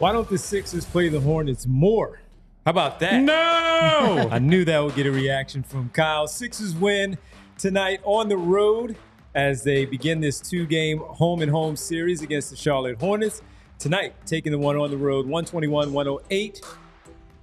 Why don't the Sixers play the Hornets more? How about that? No! I knew that would get a reaction from Kyle. Sixers win tonight on the road as they begin this two-game home-and-home series against the Charlotte Hornets. Tonight, taking the one on the road, 121-108.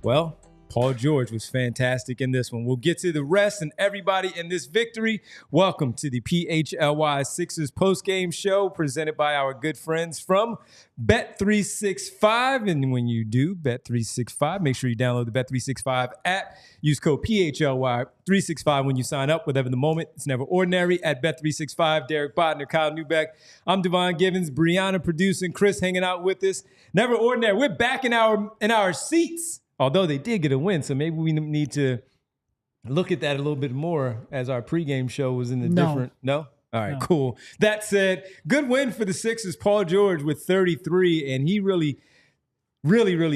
Well, Paul George was fantastic in this one. We'll get to the rest and everybody in this victory. Welcome to the PHLY Sixers postgame show presented by our good friends from Bet365. And when you do Bet365, make sure you download the Bet365 app. Use code PHLY365 when you sign up. Whatever the moment, it's never ordinary. At Bet365, Derek Bodner, Kyle Newbeck. I'm Devon Givens, Brianna producing, Chris hanging out with us. Never ordinary. We're back in our seats. Although they did get a win, so maybe we need to look at that a little bit more as our pregame show was in the different. No? All right, cool. That said, good win for the Sixers. Paul George with 33, and he really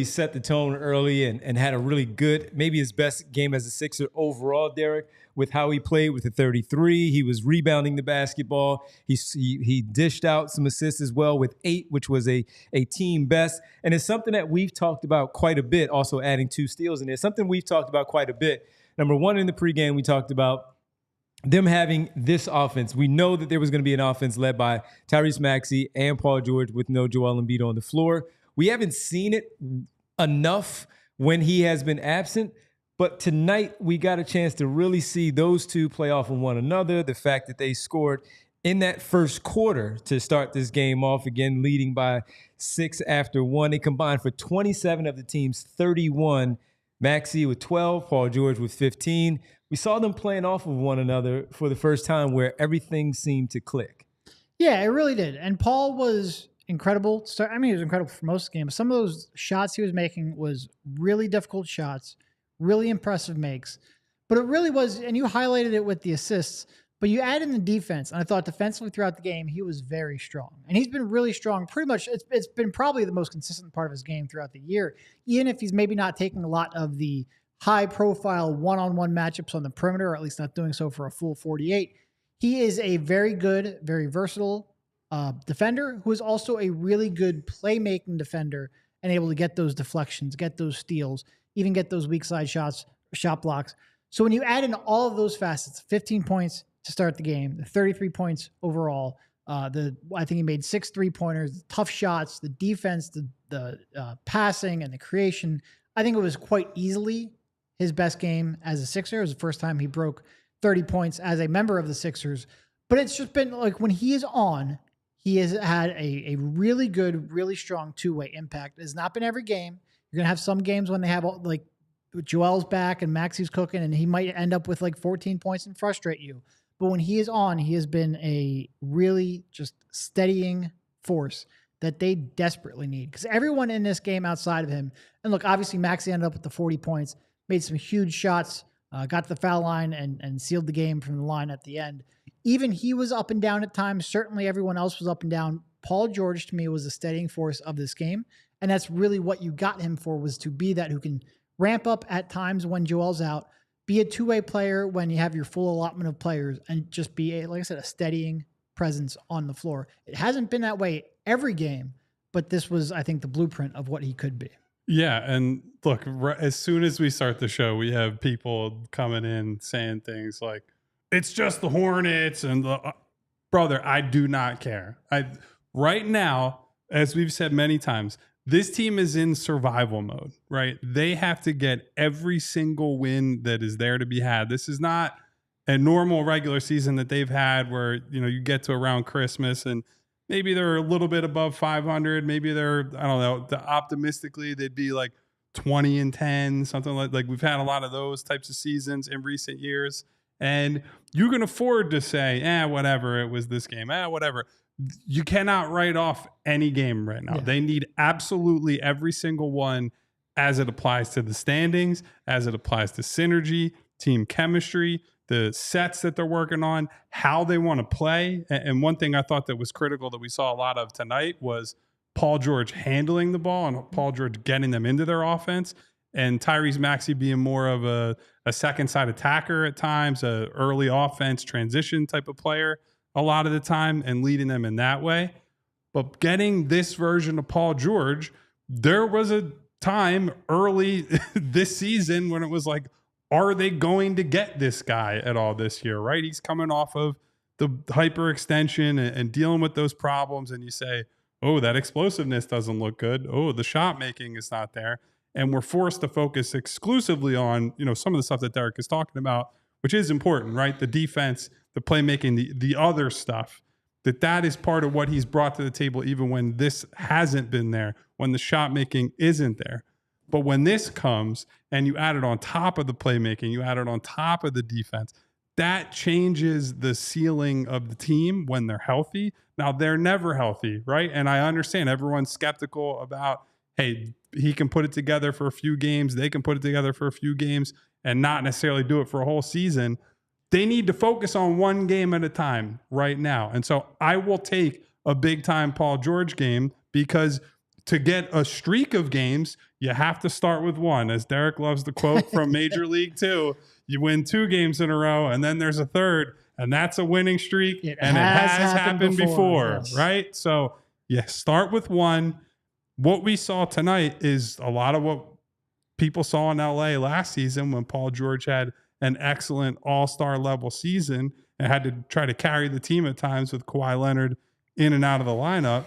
set the tone early and had a really good, maybe his best game as a Sixer overall, Derek, with how he played with the 33. He was rebounding the basketball. He dished out some assists as well with 8, which was a team best. And it's something that we've talked about quite a bit, also adding 2 steals in there. Something we've talked about quite a bit. Number one, in the pregame, we talked about them having this offense. We know that there was going to be an offense led by Tyrese Maxey and Paul George with no Joel Embiid on the floor. We haven't seen it enough when he has been absent, but tonight we got a chance to really see those two play off of one another. The fact that they scored in that first quarter to start this game off, again, leading by 6 after 1. They combined for 27 of the team's 31. Maxey with 12, Paul George with 15. We saw them playing off of one another for the first time where everything seemed to click. Yeah, it really did. And Paul was incredible. I mean, he was incredible for most of the game. Some of those shots he was making was really difficult shots, really impressive makes. But it really was, and you highlighted it with the assists, but you add in the defense. And I thought defensively throughout the game, he was very strong. And he's been really strong pretty much. It's been probably the most consistent part of his game throughout the year, even if he's maybe not taking a lot of the high-profile one-on-one matchups on the perimeter, or at least not doing so for a full 48. He is a very good, very versatile defender who is also a really good playmaking defender and able to get those deflections, get those steals, even get those weak side shots, shot blocks. So when you add in all of those facets, 15 points to start the game, the 33 points overall, I think he made 6 3-pointers, tough shots, the defense, the passing and the creation. I think it was quite easily his best game as a Sixer. It was the first time he broke 30 points as a member of the Sixers. But it's just been like when he is on, he has had a really good, really strong two-way impact. It has not been every game. You're going to have some games when they have like Joel's back and Maxey's cooking, and he might end up with like 14 points and frustrate you. But when he is on, he has been a really just steadying force that they desperately need. Because everyone in this game outside of him, and look, obviously Maxey ended up with the 40 points, made some huge shots, got to the foul line and sealed the game from the line at the end. Even he was up and down at times. Certainly everyone else was up and down. Paul George, to me, was the steadying force of this game. And that's really what you got him for, was to be that who can ramp up at times when Joel's out, be a two-way player when you have your full allotment of players, and just be, like I said, a steadying presence on the floor. It hasn't been that way every game, but this was, I think, the blueprint of what he could be. Yeah, and look, as soon as we start the show, we have people coming in saying things like, it's just the Hornets, and brother, I do not care. Right now, as we've said many times, this team is in survival mode, right? They have to get every single win that is there to be had. This is not a normal regular season that they've had where, you get to around Christmas and maybe they're a little bit above 500. Maybe they're, I don't know, optimistically they'd be like 20-10, something like we've had a lot of those types of seasons in recent years. And you can afford to say, whatever, it was this game, whatever. You cannot write off any game right now. Yeah. They need absolutely every single one as it applies to the standings, as it applies to synergy, team chemistry, the sets that they're working on, how they want to play. And one thing I thought that was critical that we saw a lot of tonight was Paul George handling the ball and Paul George getting them into their offense, and Tyrese Maxey being more of a second side attacker at times, a early offense transition type of player a lot of the time, and leading them in that way. But getting this version of Paul George there was a time early this season when it was like, are they going to get this guy at all this year, right? He's coming off of the hyperextension and dealing with those problems, and you say, oh, that explosiveness doesn't look good. Oh, the shot making is not there. And we're forced to focus exclusively on, some of the stuff that Derek is talking about, which is important, right? The defense, the playmaking, the other stuff, that is part of what he's brought to the table, even when this hasn't been there, when the shot making isn't there. But when this comes and you add it on top of the playmaking, you add it on top of the defense, that changes the ceiling of the team when they're healthy. Now, they're never healthy, right? And I understand everyone's skeptical about, hey, he can put it together for a few games. They can put it together for a few games and not necessarily do it for a whole season. They need to focus on one game at a time right now. And so I will take a big-time Paul George game, because to get a streak of games, you have to start with one. As Derek loves to quote from Major League 2, you win 2 games in a row, and then there's a third, and that's a winning streak. It has happened before, yes. Right? So you start with one. What we saw tonight is a lot of what people saw in LA last season when Paul George had an excellent all-star level season and had to try to carry the team at times with Kawhi Leonard in and out of the lineup.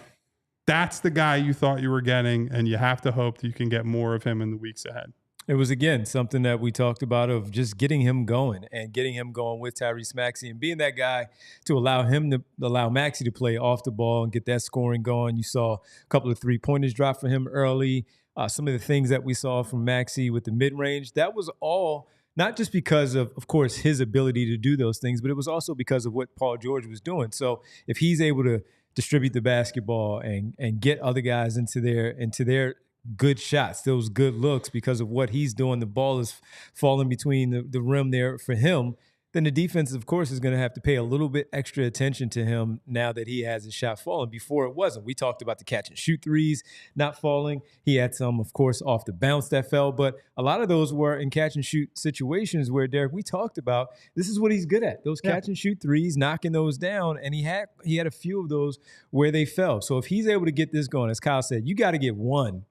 That's the guy you thought you were getting, and you have to hope that you can get more of him in the weeks ahead. It was, again, something that we talked about of just getting him going and getting him going with Tyrese Maxey and being that guy to allow Maxey to play off the ball and get that scoring going. You saw a couple of three-pointers drop for him early. Some of the things that we saw from Maxey with the mid-range, that was all not just because of course, his ability to do those things, but it was also because of what Paul George was doing. So if he's able to distribute the basketball and get other guys into their good shots, those good looks, because of what he's doing, the ball is falling between the rim there for him, then the defense, of course, is going to have to pay a little bit extra attention to him now that he has his shot falling. Before it wasn't. We talked about the catch and shoot threes not falling. He had some, of course, off the bounce that fell, but a lot of those were in catch and shoot situations where, Derek, we talked about this is what he's good at, those catch and shoot threes, knocking those down, and he had a few of those where they fell. So if he's able to get this going, as Kyle said, you got to get one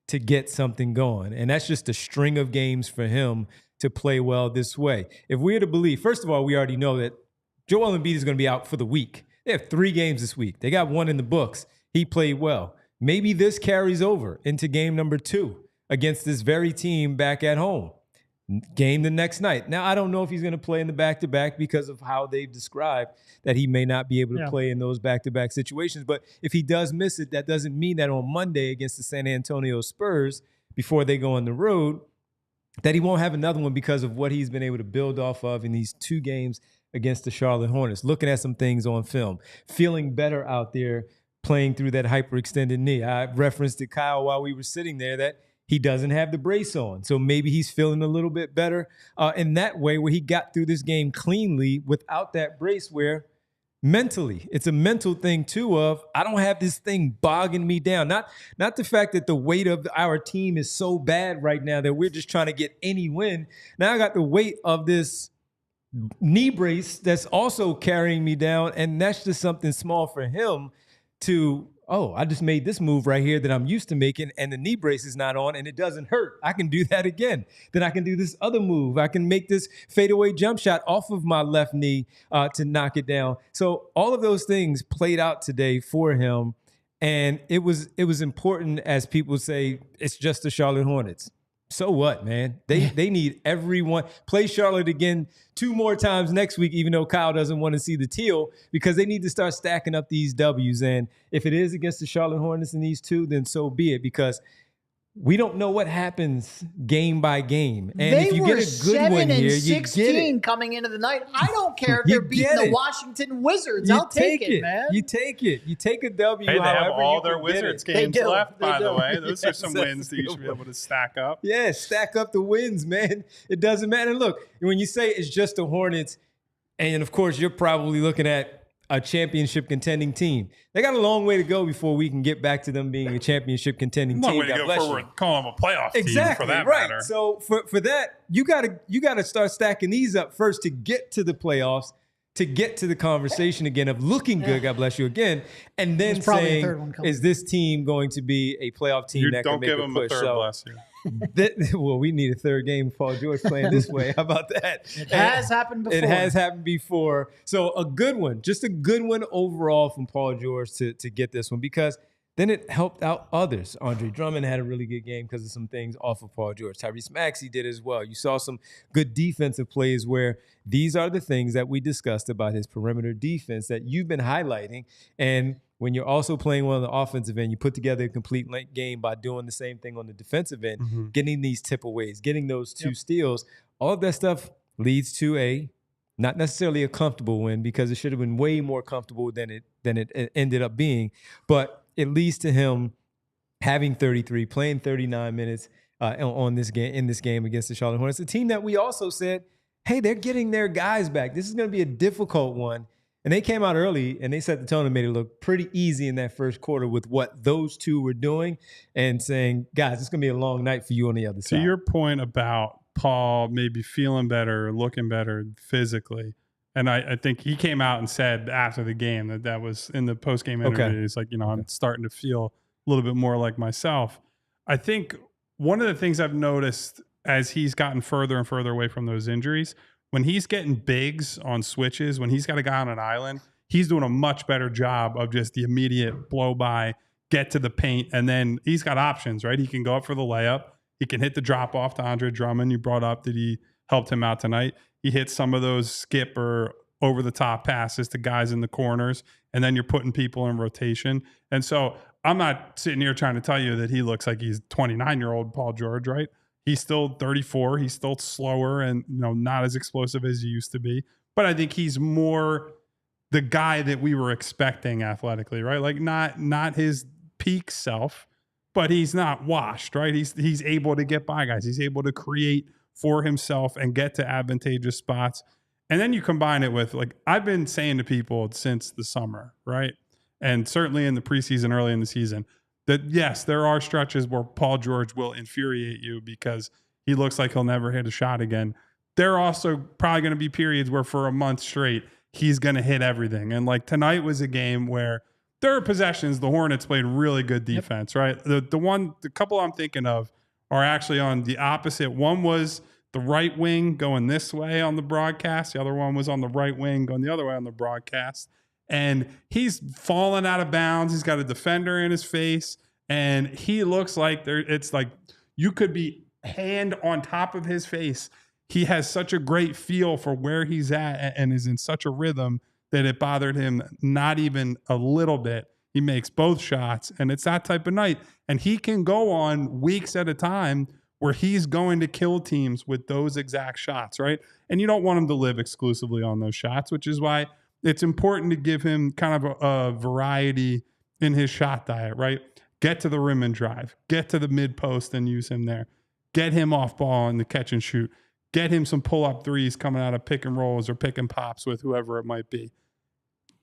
to get something going, and that's just a string of games for him to play well this way. If we're to believe, first of all, we already know that Joel Embiid is going to be out for the week. They have 3 games this week. They got 1 in the books. He played well. Maybe this carries over into game number 2 against this very team back at home. Game the next night. Now, I don't know if he's going to play in the back-to-back because of how they've described that he may not be able to play in those back-to-back situations. But if he does miss it, that doesn't mean that on Monday against the San Antonio Spurs, before they go on the road, that he won't have another one because of what he's been able to build off of in these 2 games against the Charlotte Hornets. Looking at some things on film, feeling better out there, playing through that hyperextended knee. I referenced to Kyle while we were sitting there that he doesn't have the brace on. So maybe he's feeling a little bit better in that way, where he got through this game cleanly without that brace, where mentally, it's a mental thing too of, I don't have this thing bogging me down. Not the fact that the weight of our team is so bad right now that we're just trying to get any win. Now I got the weight of this knee brace that's also carrying me down, and that's just something small for him to, oh, I just made this move right here that I'm used to making, and the knee brace is not on, and it doesn't hurt. I can do that again. Then I can do this other move. I can make this fadeaway jump shot off of my left knee to knock it down. So all of those things played out today for him, and it was important, as people say, it's just the Charlotte Hornets. So what, man? They need everyone. Play Charlotte again 2 more times next week, even though Kyle doesn't want to see the teal, because they need to start stacking up these W's. And if it is against the Charlotte Hornets in these 2, then so be it, because we don't know what happens game by game. And they if you get a good one here, you get it. Coming into the night. I don't care if they're beating the Washington Wizards. I'll take it, man. You take it. You take a W. Hey, they have all their Wizards games left, by the way. Those are some wins that you should be able to stack up. Yeah, stack up the wins, man. It doesn't matter. Look, when you say it's just the Hornets, and of course you're probably looking at a championship contending team. They got a long way to go before we can get back to them being a championship contending team. Long way to go before we're calling them a playoff team for that right. matter. So for that, you gotta start stacking these up first to get to the playoffs, to get to the conversation again of looking good, God bless you again, and then There's probably a saying, third one coming. is this team going to be a playoff team You that don't can make give a him push? a third bless you. Well, we need a third game with Paul George playing this way. How about that? It has happened before. It has happened before. So a good one, just a good one overall from Paul George to get this one, because then it helped out others. Andre Drummond had a really good game because of some things off of Paul George. Tyrese Maxey did as well. You saw some good defensive plays where these are the things that we discussed about his perimeter defense that you've been highlighting. And when you're also playing well on the offensive end, you put together a complete game by doing the same thing on the defensive end, getting these tip-aways, getting those two steals. All of that stuff leads to not necessarily a comfortable win, because it should have been way more comfortable than it ended up being. But it leads to him having 33, playing 39 minutes in this game against the Charlotte Hornets, a team that we also said, hey, they're getting their guys back. This is going to be a difficult one. And they came out early and they set the tone and made it look pretty easy in that first quarter with what those two were doing and saying, guys, it's going to be a long night for you on the other side. To your point about Paul maybe feeling better, looking better physically, and I think he came out and said after the game that was in the post-game interview. Okay. He's like, I'm starting to feel a little bit more like myself. I think one of the things I've noticed as he's gotten further and further away from those injuries, when he's getting bigs on switches, when he's got a guy on an island, he's doing a much better job of just the immediate blow by, get to the paint, and then he's got options, right? He can go up for the layup. He can hit the drop off to Andre Drummond. You brought up that he helped him out tonight. He hits some of those skip or over the top passes to guys in the corners, and then you're putting people in rotation. And so I'm not sitting here trying to tell you that he looks like he's 29-year-old Paul George, right? He's still 34. He's still slower and not as explosive as he used to be. But I think he's more the guy that we were expecting athletically, right? Like not his peak self, but he's not washed, right? He's able to get by guys. He's able to create for himself and get to advantageous spots. And then you combine it with, like, I've been saying to people since the summer, right? And certainly in the preseason, early in the season, that yes, there are stretches where Paul George will infuriate you because he looks like he'll never hit a shot again. There are also probably going to be periods where for a month straight, he's going to hit everything. And like tonight was a game where there are possessions, the Hornets played really good defense, right? The couple I'm thinking of are actually on the opposite. One was the right wing going this way on the broadcast. The other one was on the right wing going the other way on the broadcast. And he's fallen out of bounds. He's got a defender in his face. And he looks like it's like you could be hand on top of his face. He has such a great feel for where he's at and is in such a rhythm that it bothered him not even a little bit. He makes both shots, and it's that type of night. And he can go on weeks at a time where he's going to kill teams with those exact shots, right? And you don't want him to live exclusively on those shots, which is why it's important to give him kind of a variety in his shot diet, right? Get to the rim and drive. Get to the mid post and use him there. Get him off ball in the catch and shoot. Get him some pull-up threes coming out of pick and rolls or pick and pops with whoever it might be.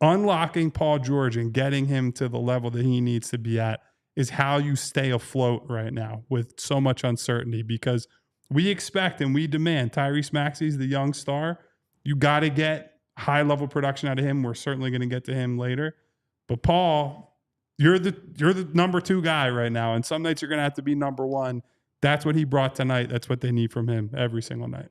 Unlocking Paul George and getting him to the level that he needs to be at is how you stay afloat right now with so much uncertainty, because we expect and we demand Tyrese Maxey's the young star. You got to get high-level production out of him. We're certainly going to get to him later. But Paul, you're the number two guy right now, and some nights you're going to have to be number one. That's what he brought tonight. That's what they need from him every single night.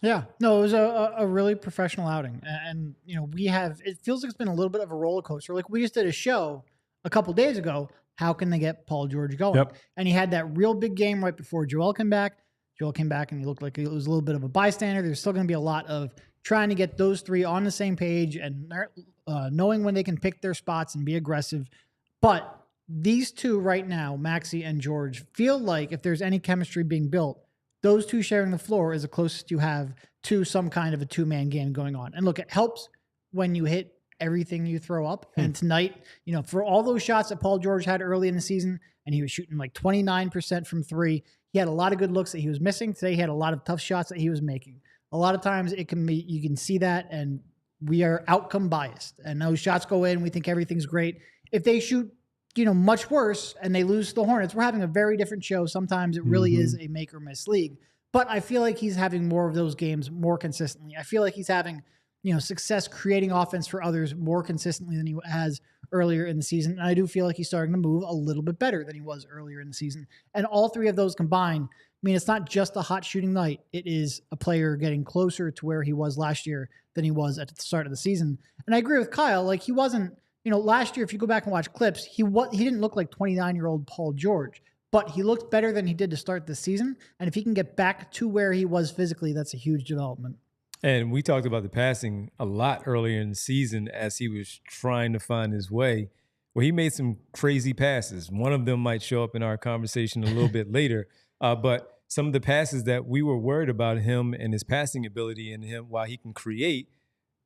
Yeah, no, it was a really professional outing. And it feels like it's been a little bit of a roller coaster. Like we just did a show a couple days ago. How can they get Paul George going? Yep. And he had that real big game right before Joel came back. Joel came back and he looked like he was a little bit of a bystander. There's still going to be a lot of trying to get those three on the same page and knowing when they can pick their spots and be aggressive. But these two right now, Maxey and George, feel like if there's any chemistry being built, those two sharing the floor is the closest you have to some kind of a two-man game going on. And look, it helps when you hit everything you throw up. And tonight, for all those shots that Paul George had early in the season, and he was shooting like 29% from three, he had a lot of good looks that he was missing. Today, he had a lot of tough shots that he was making. A lot of times you can see that, and we are outcome biased. And those shots go in, we think everything's great. If they shoot much worse and they lose to the Hornets, we're having a very different show. Sometimes it really is a make or miss league. But I feel like he's having more of those games more consistently. I feel like he's having success creating offense for others more consistently than he has earlier in the season. And I do feel like he's starting to move a little bit better than he was earlier in the season. And all three of those combined, it's not just a hot shooting night. It is a player getting closer to where he was last year than he was at the start of the season. And I agree with Kyle. Like, he wasn't, last year, if you go back and watch clips, he didn't look like 29-year-old Paul George, but he looked better than he did to start the season. And if he can get back to where he was physically, that's a huge development. And we talked about the passing a lot earlier in the season as he was trying to find his way. Well, he made some crazy passes. One of them might show up in our conversation a little bit later. But some of the passes that we were worried about him and his passing ability and him, while he can create,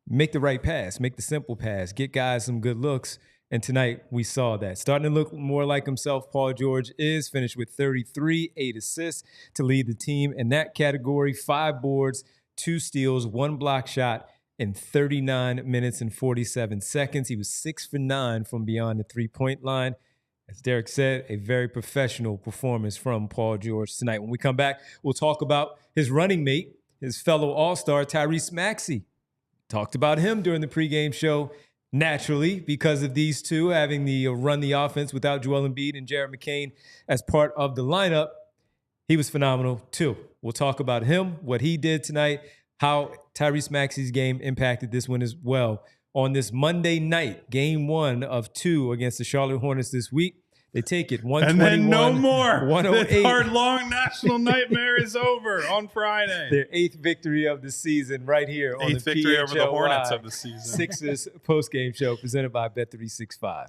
make the right pass, make the simple pass, get guys some good looks. And tonight we saw that. Starting to look more like himself, Paul George is finished with 33, 8 assists to lead the team in that category, 5 boards, 2 steals, 1 block shot in 39 minutes and 47 seconds. He was 6 for 9 from beyond the three-point line. As Derek said, a very professional performance from Paul George tonight. When we come back, we'll talk about his running mate, his fellow All-Star, Tyrese Maxey. Talked about him during the pregame show. Naturally, because of these two having the run the offense without Joel Embiid and Jared McCain as part of the lineup, he was phenomenal too. We'll talk about him, what he did tonight, how Tyrese Maxey's game impacted this one as well. On this Monday night, game 1 of 2 against the Charlotte Hornets this week, they take it 121. And then no more. 108. The hard-long national nightmare is over on Friday. Their 8th victory of the season right here on the victory PHLY over the Hornets of the season. Sixers postgame show presented by Bet365.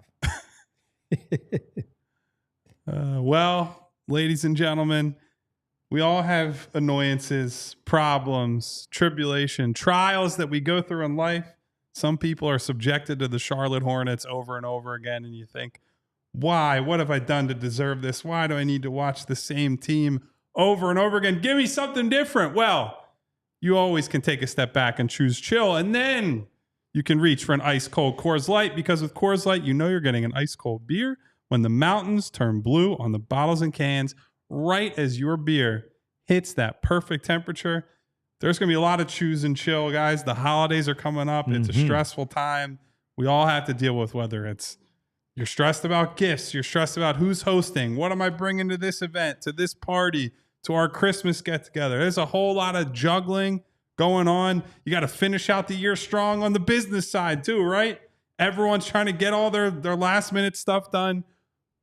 Well, ladies and gentlemen, we all have annoyances, problems, tribulation, trials that we go through in life. Some people are subjected to the Charlotte Hornets over and over again, and you think, why? What have I done to deserve this? Why do I need to watch the same team over and over again? Give me something different. Well, you always can take a step back and choose chill, and then you can reach for an ice-cold Coors Light, because with Coors Light, you know you're getting an ice-cold beer when the mountains turn blue on the bottles and cans right as your beer hits that perfect temperature. There's going to be a lot of choose and chill, guys. The holidays are coming up. It's a stressful time. We all have to deal with, whether it's you're stressed about gifts, you're stressed about who's hosting, what am I bringing to this event, to this party, to our Christmas get-together. There's a whole lot of juggling going on. You got to finish out the year strong on the business side too, right? Everyone's trying to get all their last-minute stuff done.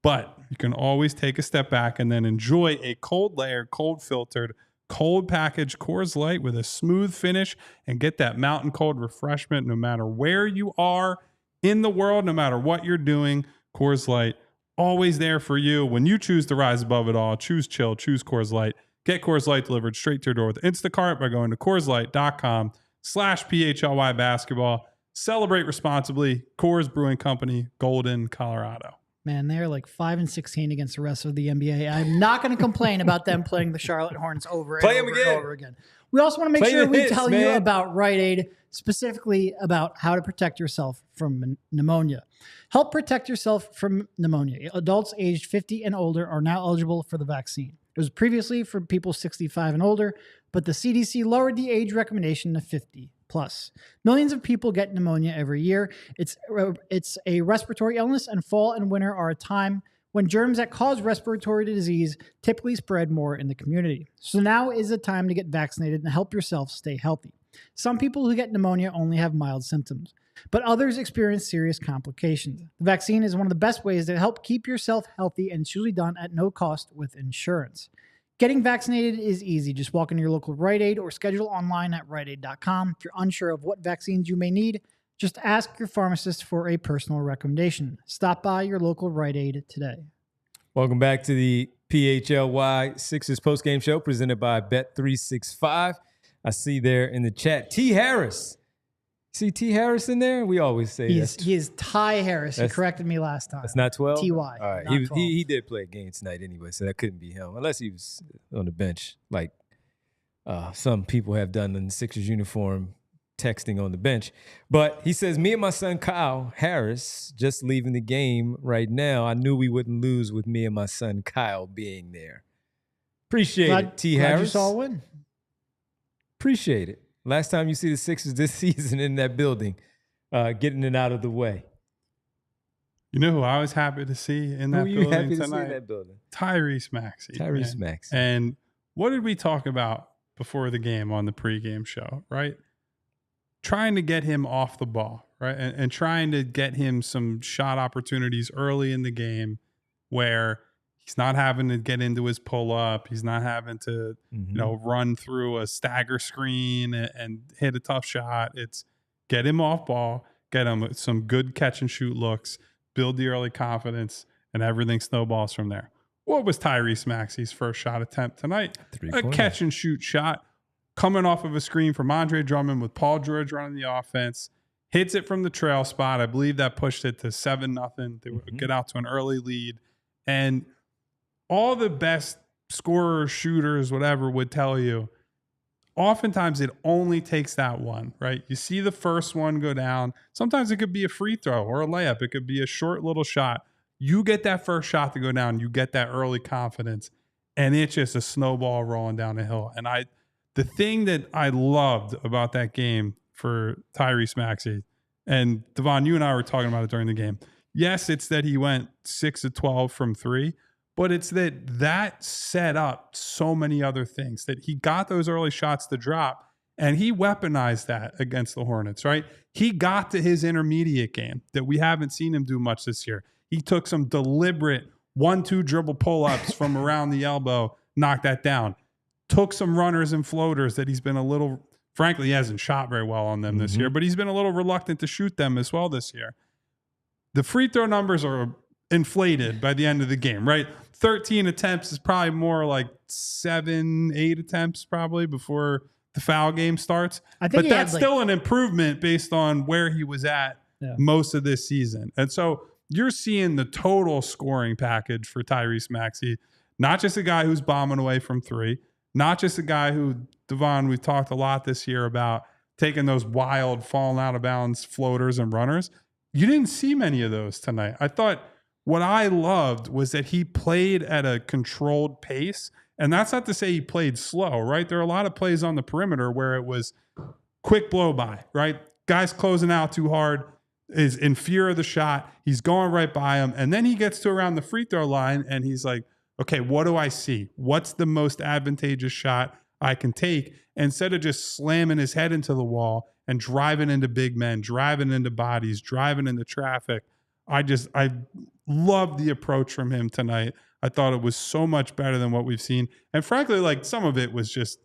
But you can always take a step back and then enjoy a cold layered, cold filtered, cold packaged Coors Light with a smooth finish and get that mountain cold refreshment no matter where you are in the world, no matter what you're doing. Coors Light, always there for you. When you choose to rise above it all, choose chill, choose Coors Light. Get Coors Light delivered straight to your door with Instacart by going to CoorsLight.com/PHLY basketball. Celebrate responsibly. Coors Brewing Company, Golden, Colorado. Man, they're like 5-16 against the rest of the NBA. I'm not going to complain about them playing the Charlotte Hornets over and over again. We also want to make sure we tell you about Rite Aid, specifically about how to protect yourself from pneumonia. Help protect yourself from pneumonia. Adults aged 50 and older are now eligible for the vaccine. It was previously for people 65 and older, but the CDC lowered the age recommendation to 50 plus. Millions of people get pneumonia every year. It's a respiratory illness, and fall and winter are a time when germs that cause respiratory disease typically spread more in the community. So now is the time to get vaccinated and help yourself stay healthy. Some people who get pneumonia only have mild symptoms, but others experience serious complications. The vaccine is one of the best ways to help keep yourself healthy, and it's usually done at no cost with insurance. Getting vaccinated is easy. Just walk into your local Rite Aid or schedule online at riteaid.com. If you're unsure of what vaccines you may need, just ask your pharmacist for a personal recommendation. Stop by your local Rite Aid today. Welcome back to the PHLY Sixers postgame show presented by Bet365. I see there in the chat, T. Harris. See T. Harris in there? We always say he is Ty Harris. He corrected me last time. That's not 12? T.Y. All right. He did play a game tonight anyway, so that couldn't be him, unless he was on the bench like some people have done in the Sixers uniform, texting on the bench. But he says, me and my son Kyle Harris just leaving the game right now. I knew we wouldn't lose with me and my son Kyle being there. Appreciate it, T. Harris. Glad you saw a win. Appreciate it. Last time you see the Sixers this season in that building, getting it out of the way. You know who I was happy to see in that building happy to see tonight? in that building? Tyrese Maxey. Tyrese Maxey. And what did we talk about before the game on the pregame show, right? Trying to get him off the ball, right? And trying to get him some shot opportunities early in the game where he's not having to get into his pull-up. He's not having to, run through a stagger screen and hit a tough shot. It's get him off ball, get him some good catch and shoot looks, build the early confidence, and everything snowballs from there. What was Tyrese Maxey's first shot attempt tonight? A catch and shoot shot coming off of a screen from Andre Drummond with Paul George running the offense. Hits it from the trail spot. I believe that pushed it to 7-0. They would get out to an early lead. And all the best scorers, shooters, whatever would tell you, oftentimes it only takes that one, right? You see the first one go down. Sometimes it could be a free throw or a layup. It could be a short little shot. You get that first shot to go down. You get that early confidence. And it's just a snowball rolling down the hill. And the thing that I loved about that game for Tyrese Maxey, and Devon, you and I were talking about it during the game. Yes, it's that he went 6 of 12 from 3. But it's that set up so many other things, that he got those early shots to drop, and he weaponized that against the Hornets, right? He got to his intermediate game that we haven't seen him do much this year. He took some deliberate 1-2 dribble pull-ups from around the elbow, knocked that down. Took some runners and floaters that he's been a little, frankly, he hasn't shot very well on them this year, but he's been a little reluctant to shoot them as well this year. The free throw numbers are inflated by the end of the game, right? 13 attempts is probably more like 7-8 attempts probably before the foul game starts. But that's still an improvement based on where he was at most of this season. And so you're seeing the total scoring package for Tyrese Maxey, not just a guy who's bombing away from 3, not just a guy who, Devon, we've talked a lot this year about taking those wild, falling out of bounds floaters and runners. You didn't see many of those tonight. I thought what I loved was that he played at a controlled pace. And that's not to say he played slow, right? There are a lot of plays on the perimeter where it was quick blow by, right? Guys closing out too hard, is in fear of the shot. He's going right by him. And then he gets to around the free throw line and he's like, okay, what do I see? What's the most advantageous shot I can take? Instead of just slamming his head into the wall and driving into big men, driving into bodies, driving into traffic. I loved the approach from him tonight. I thought it was so much better than what we've seen. And frankly, like some of it was just,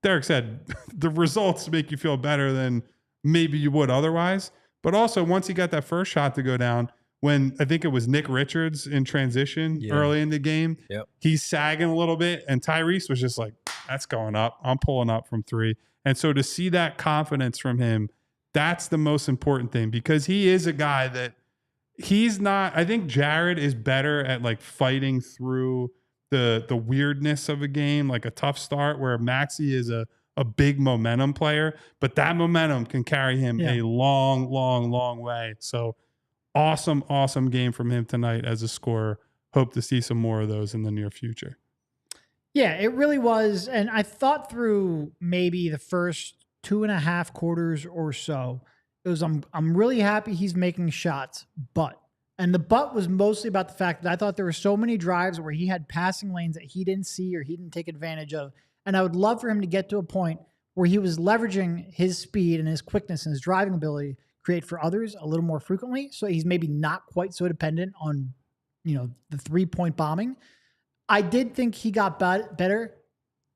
Derek said, the results make you feel better than maybe you would otherwise. But also once he got that first shot to go down, when I think it was Nick Richards in transition early in the game, he's sagging a little bit. And Tyrese was just like, that's going up. I'm pulling up from 3. And so to see that confidence from him, that's the most important thing, because he is a guy that he's not, I think Jared is better at like fighting through the weirdness of a game, like a tough start, where Maxey is a big momentum player, but that momentum can carry him a long, long, long way. So awesome game from him tonight as a scorer. Hope to see some more of those in the near future. Yeah, it really was. And I thought through maybe the first 2.5 quarters or so. It was, I'm really happy he's making shots, and the but was mostly about the fact that I thought there were so many drives where he had passing lanes that he didn't see or he didn't take advantage of. And I would love for him to get to a point where he was leveraging his speed and his quickness and his driving ability to create for others a little more frequently. So he's maybe not quite so dependent on, the 3-point bombing. I did think he got better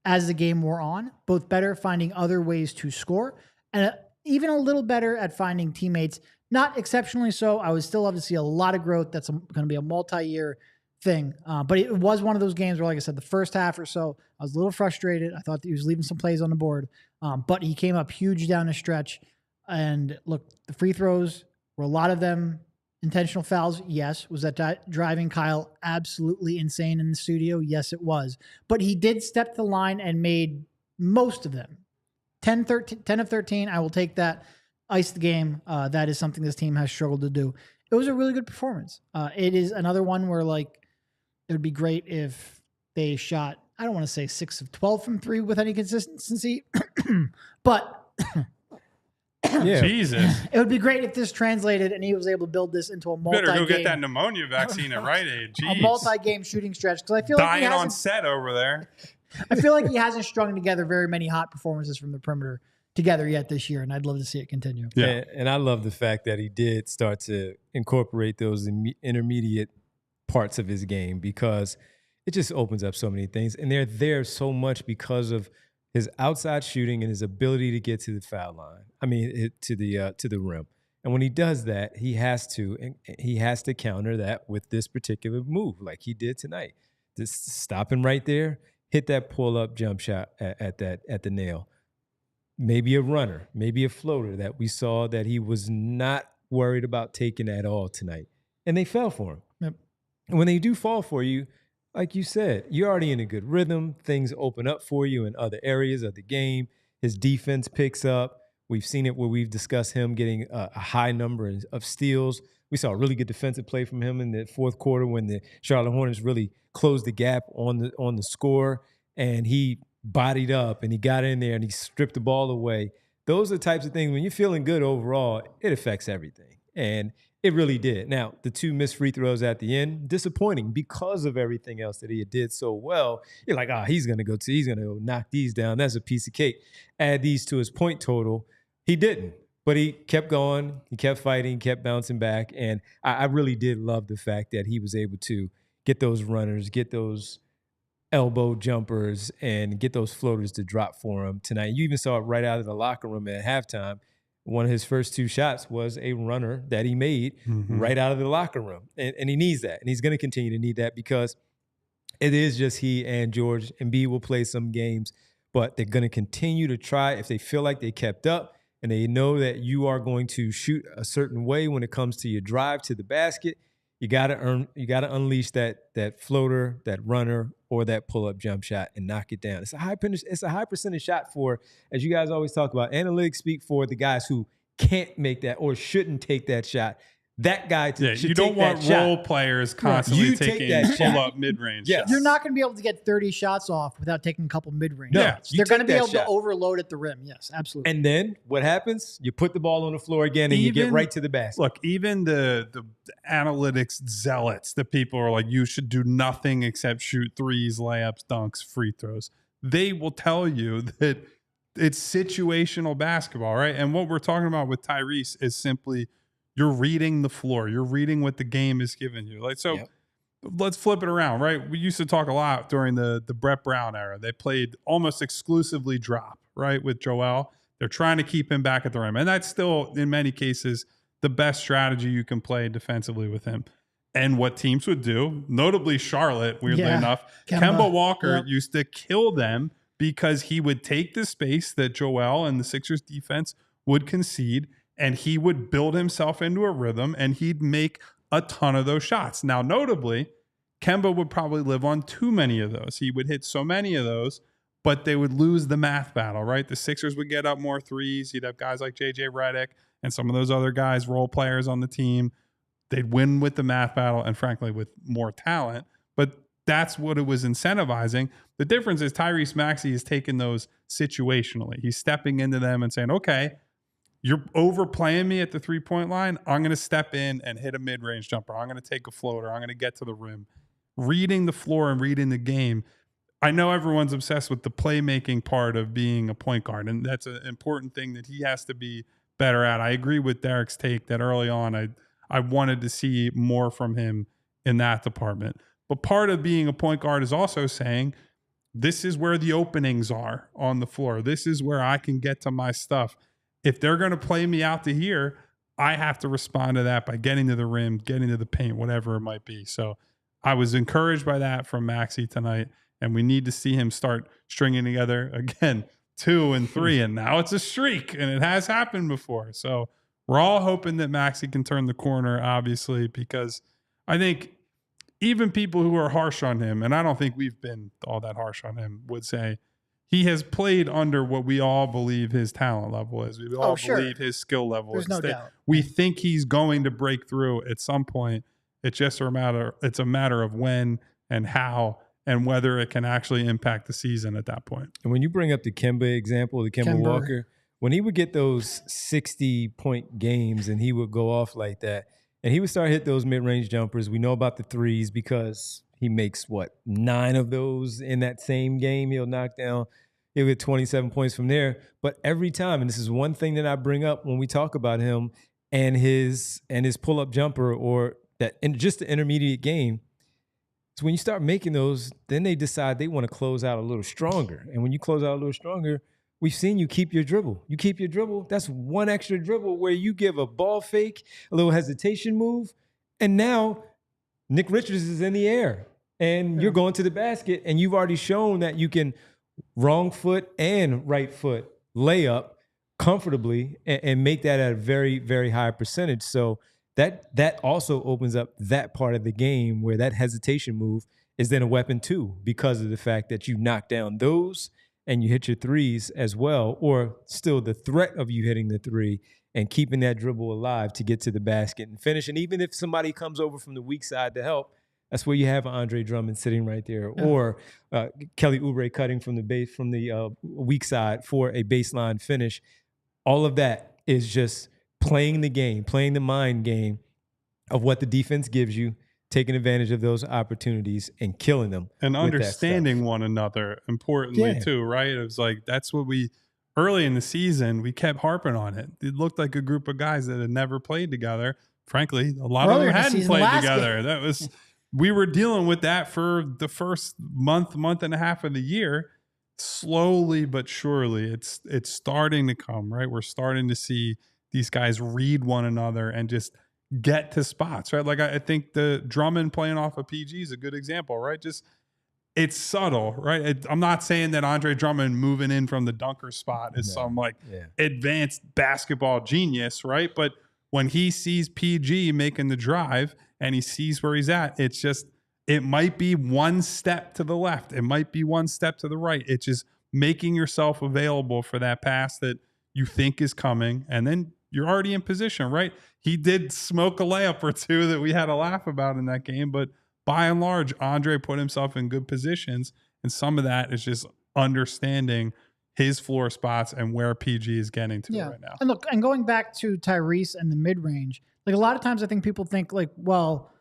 as the game wore on, both better finding other ways to score and even a little better at finding teammates. Not exceptionally so. I would still love to see a lot of growth. That's going to be a multi-year thing. But it was one of those games where, like I said, the first half or so, I was a little frustrated. I thought that he was leaving some plays on the board. But he came up huge down the stretch. And look, the free throws were a lot of them intentional fouls. Yes. Was that driving Kyle absolutely insane in the studio? Yes, it was. But he did step the line and made most of them. 10 of 13, I will take that. Ice the game. That is something this team has struggled to do. It was a really good performance. It is another one where, like, it would be great if they shot, I don't want to say 6 of 12 from 3 with any consistency, but Yeah. Jesus. It would be great if this translated and he was able to build this into a Better go get that multi-game, pneumonia vaccine at Rite Aid. a Jeez. multi-game shooting stretch. Because I feel like he Dying on hasn't, set over there. I feel like he hasn't strung together very many hot performances from the perimeter together yet this year, and I'd love to see it continue. Yeah. And I love the fact that he did start to incorporate those intermediate parts of his game, because it just opens up so many things. And they're there so much because of his outside shooting and his ability to get to the foul line. I mean, to the rim. And when he does that, he has to counter that with this particular move, like he did tonight. Just stop him right there, hit that pull-up jump shot at the nail. Maybe a runner, maybe a floater that we saw that he was not worried about taking at all tonight. And they fell for him. Yep. And when they do fall for you, like you said, you're already in a good rhythm. Things open up for you in other areas of the game. His defense picks up. We've seen it where we've discussed him getting a high number of steals. We saw a really good defensive play from him in the fourth quarter when the Charlotte Hornets really closed the gap on the score, and he bodied up and he got in there and he stripped the ball away. Those are the types of things, when you're feeling good overall, it affects everything. And it really did. Now, the 2 missed free throws at the end, disappointing because of everything else that he did so well. You're like, he's going to go knock these down. That's a piece of cake. Add these to his point total. He didn't, but he kept going. He kept fighting, kept bouncing back. And I really did love the fact that he was able to get those runners, get those elbow jumpers, and get those floaters to drop for him tonight. You even saw it right out of the locker room at halftime. One of his first 2 shots was a runner that he made right out of the locker room. And he needs that. And he's going to continue to need that, because it is just he and George. Embiid will play some games, but they're going to continue to try. If they feel like they kept up and they know that you are going to shoot a certain way when it comes to your drive to the basket, you got to unleash that floater, that runner, or that pull-up jump shot and knock it down. It's a high percentage shot for, as you guys always talk about, analytics speak for the guys who can't make that or shouldn't take that shot. That guy should you don't take that want shot. role players constantly You take taking that shot. pull-up mid-range Yes. shots. You're not going to be able to get 30 shots off without taking a couple mid-range No, shots. you They're going to take be that able shot. to overload at the rim. Yes, absolutely. And then what happens? You put the ball on the floor again and you get right to the basket. Look, even the analytics zealots, the people are like, you should do nothing except shoot threes, layups, dunks, free throws. They will tell you that it's situational basketball, right? And what we're talking about with Tyrese is simply you're reading the floor. You're reading what the game is giving you. Let's flip it around, right? We used to talk a lot during the Brett Brown era. They played almost exclusively drop, right, with Joel. They're trying to keep him back at the rim. And that's still, in many cases, the best strategy you can play defensively with him. And what teams would do, notably Charlotte, weirdly enough, Kemba Walker used to kill them because he would take the space that Joel and the Sixers defense would concede, and he would build himself into a rhythm, and he'd make a ton of those shots. Now, notably, Kemba would probably live on too many of those. He would hit so many of those, but they would lose the math battle, right? The Sixers would get up more threes. You'd have guys like J.J. Redick and some of those other guys, role players on the team. They'd win with the math battle and, frankly, with more talent. But that's what it was incentivizing. The difference is Tyrese Maxey is taking those situationally. He's stepping into them and saying, okay, you're overplaying me at the three-point line. I'm going to step in and hit a mid-range jumper. I'm going to take a floater. I'm going to get to the rim. Reading the floor and reading the game. I know everyone's obsessed with the playmaking part of being a point guard, and that's an important thing that he has to be better at. I agree with Derek's take that early on I wanted to see more from him in that department. But part of being a point guard is also saying, this is where the openings are on the floor. This is where I can get to my stuff. If they're going to play me out to here, I have to respond to that by getting to the rim, getting to the paint, whatever it might be. So I was encouraged by that from Maxey tonight, and we need to see him start stringing together, again, 2 and 3, and now it's a streak, and it has happened before. So we're all hoping that Maxey can turn the corner, obviously, because I think even people who are harsh on him, and I don't think we've been all that harsh on him, would say he has played under what we all believe his talent level is. We all believe his skill level is. There's no doubt. We think he's going to break through at some point. It's just a matter of when and how and whether it can actually impact the season at that point. And when you bring up the Kemba example, the Kemba Walker, when he would get those 60-point games and he would go off like that, and he would start hit those mid-range jumpers. We know about the threes because he makes, 9 of those in that same game. He'll knock down. He'll get 27 points from there. But every time, and this is one thing that I bring up when we talk about him and his pull-up jumper or that in just the intermediate game, so when you start making those, then they decide they want to close out a little stronger. And when you close out a little stronger, we've seen you keep your dribble. You keep your dribble. That's one extra dribble where you give a ball fake, a little hesitation move, and now Nick Richards is in the air, and you're going to the basket, and you've already shown that you can wrong foot and right foot layup comfortably and make that at a very, very high percentage. So that also opens up that part of the game where that hesitation move is then a weapon too, because of the fact that you knock down those and you hit your threes as well, or still the threat of you hitting the three and keeping that dribble alive to get to the basket and finish. And even if somebody comes over from the weak side to help, that's where you have Andre Drummond sitting right there, or Kelly Oubre cutting from the weak side for a baseline finish. All of that is just playing the game, playing the mind game of what the defense gives you, taking advantage of those opportunities and killing them. And understanding one another, importantly, too, right? It was like, that's what early in the season, we kept harping on it. It looked like a group of guys that had never played together. Frankly, a lot of them hadn't played together. We were dealing with that for the first month and a half of the year. Slowly but surely, it's starting to come, right? We're starting to see these guys read one another and just get to spots, right? Like I think the Drummond playing off of PG is a good example, right? Just it's subtle, right? I'm not saying that Andre Drummond moving in from the dunker spot is some advanced basketball genius, right? But when he sees PG making the drive and he sees where he's at, it's just, it might be one step to the left. It might be one step to the right. It's just making yourself available for that pass that you think is coming. And then you're already in position, right? He did smoke a layup or two that we had a laugh about in that game. But by and large, Andre put himself in good positions. And some of that is just understanding his floor spots and where PG is getting to right now. And look, and going back to Tyrese and the mid-range, like a lot of times I think people think like, well,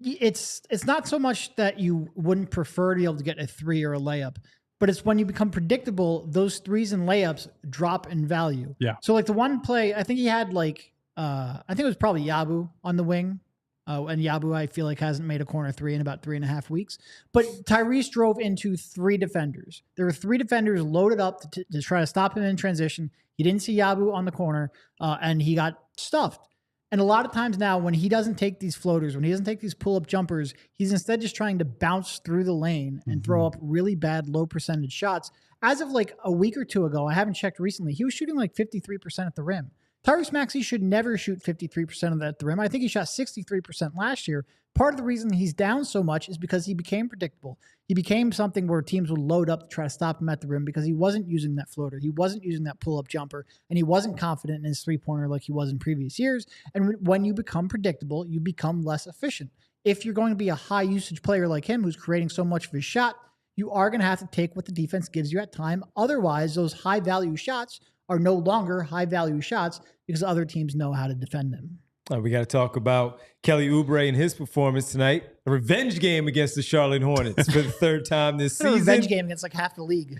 it's not so much that you wouldn't prefer to be able to get a three or a layup, but it's when you become predictable, those threes and layups drop in value. Yeah. So like the one play, I think he had like, I think it was probably Yabu on the wing. And Yabu, I feel like, hasn't made a corner three in about 3.5 weeks. But Tyrese drove into 3 defenders. There were 3 defenders loaded up to try to stop him in transition. He didn't see Yabu on the corner, and he got stuffed. And a lot of times now, when he doesn't take these floaters, when he doesn't take these pull-up jumpers, he's instead just trying to bounce through the lane and throw up really bad, low-percentage shots. As of like a week or two ago, I haven't checked recently, he was shooting like 53% at the rim. Tyrese Maxey should never shoot 53% of that at the rim. I think he shot 63% last year. Part of the reason he's down so much is because he became predictable. He became something where teams would load up to try to stop him at the rim because he wasn't using that floater. He wasn't using that pull-up jumper, and he wasn't confident in his three-pointer like he was in previous years. And when you become predictable, you become less efficient. If you're going to be a high-usage player like him who's creating so much of his shot, you are going to have to take what the defense gives you at time. Otherwise, those high-value shots are no longer high-value shots because other teams know how to defend them. We got to talk about Kelly Oubre and his performance tonight. A revenge game against the Charlotte Hornets for the 3rd time this season. A revenge game against like half the league.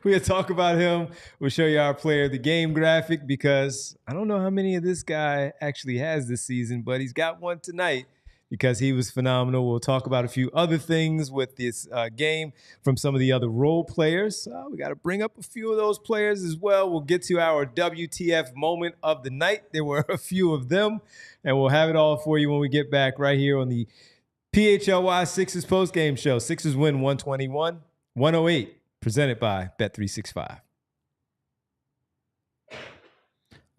We're going to talk about him. We'll show you our player of the game graphic because I don't know how many of this guy actually has this season, but he's got one tonight because he was phenomenal. We'll talk about a few other things with this game from some of the other role players. We got to bring up a few of those players as well. We'll get to our WTF moment of the night. There were a few of them, and we'll have it all for you when we get back right here on the PHLY Sixers postgame show. Sixers win 121-108, presented by Bet365.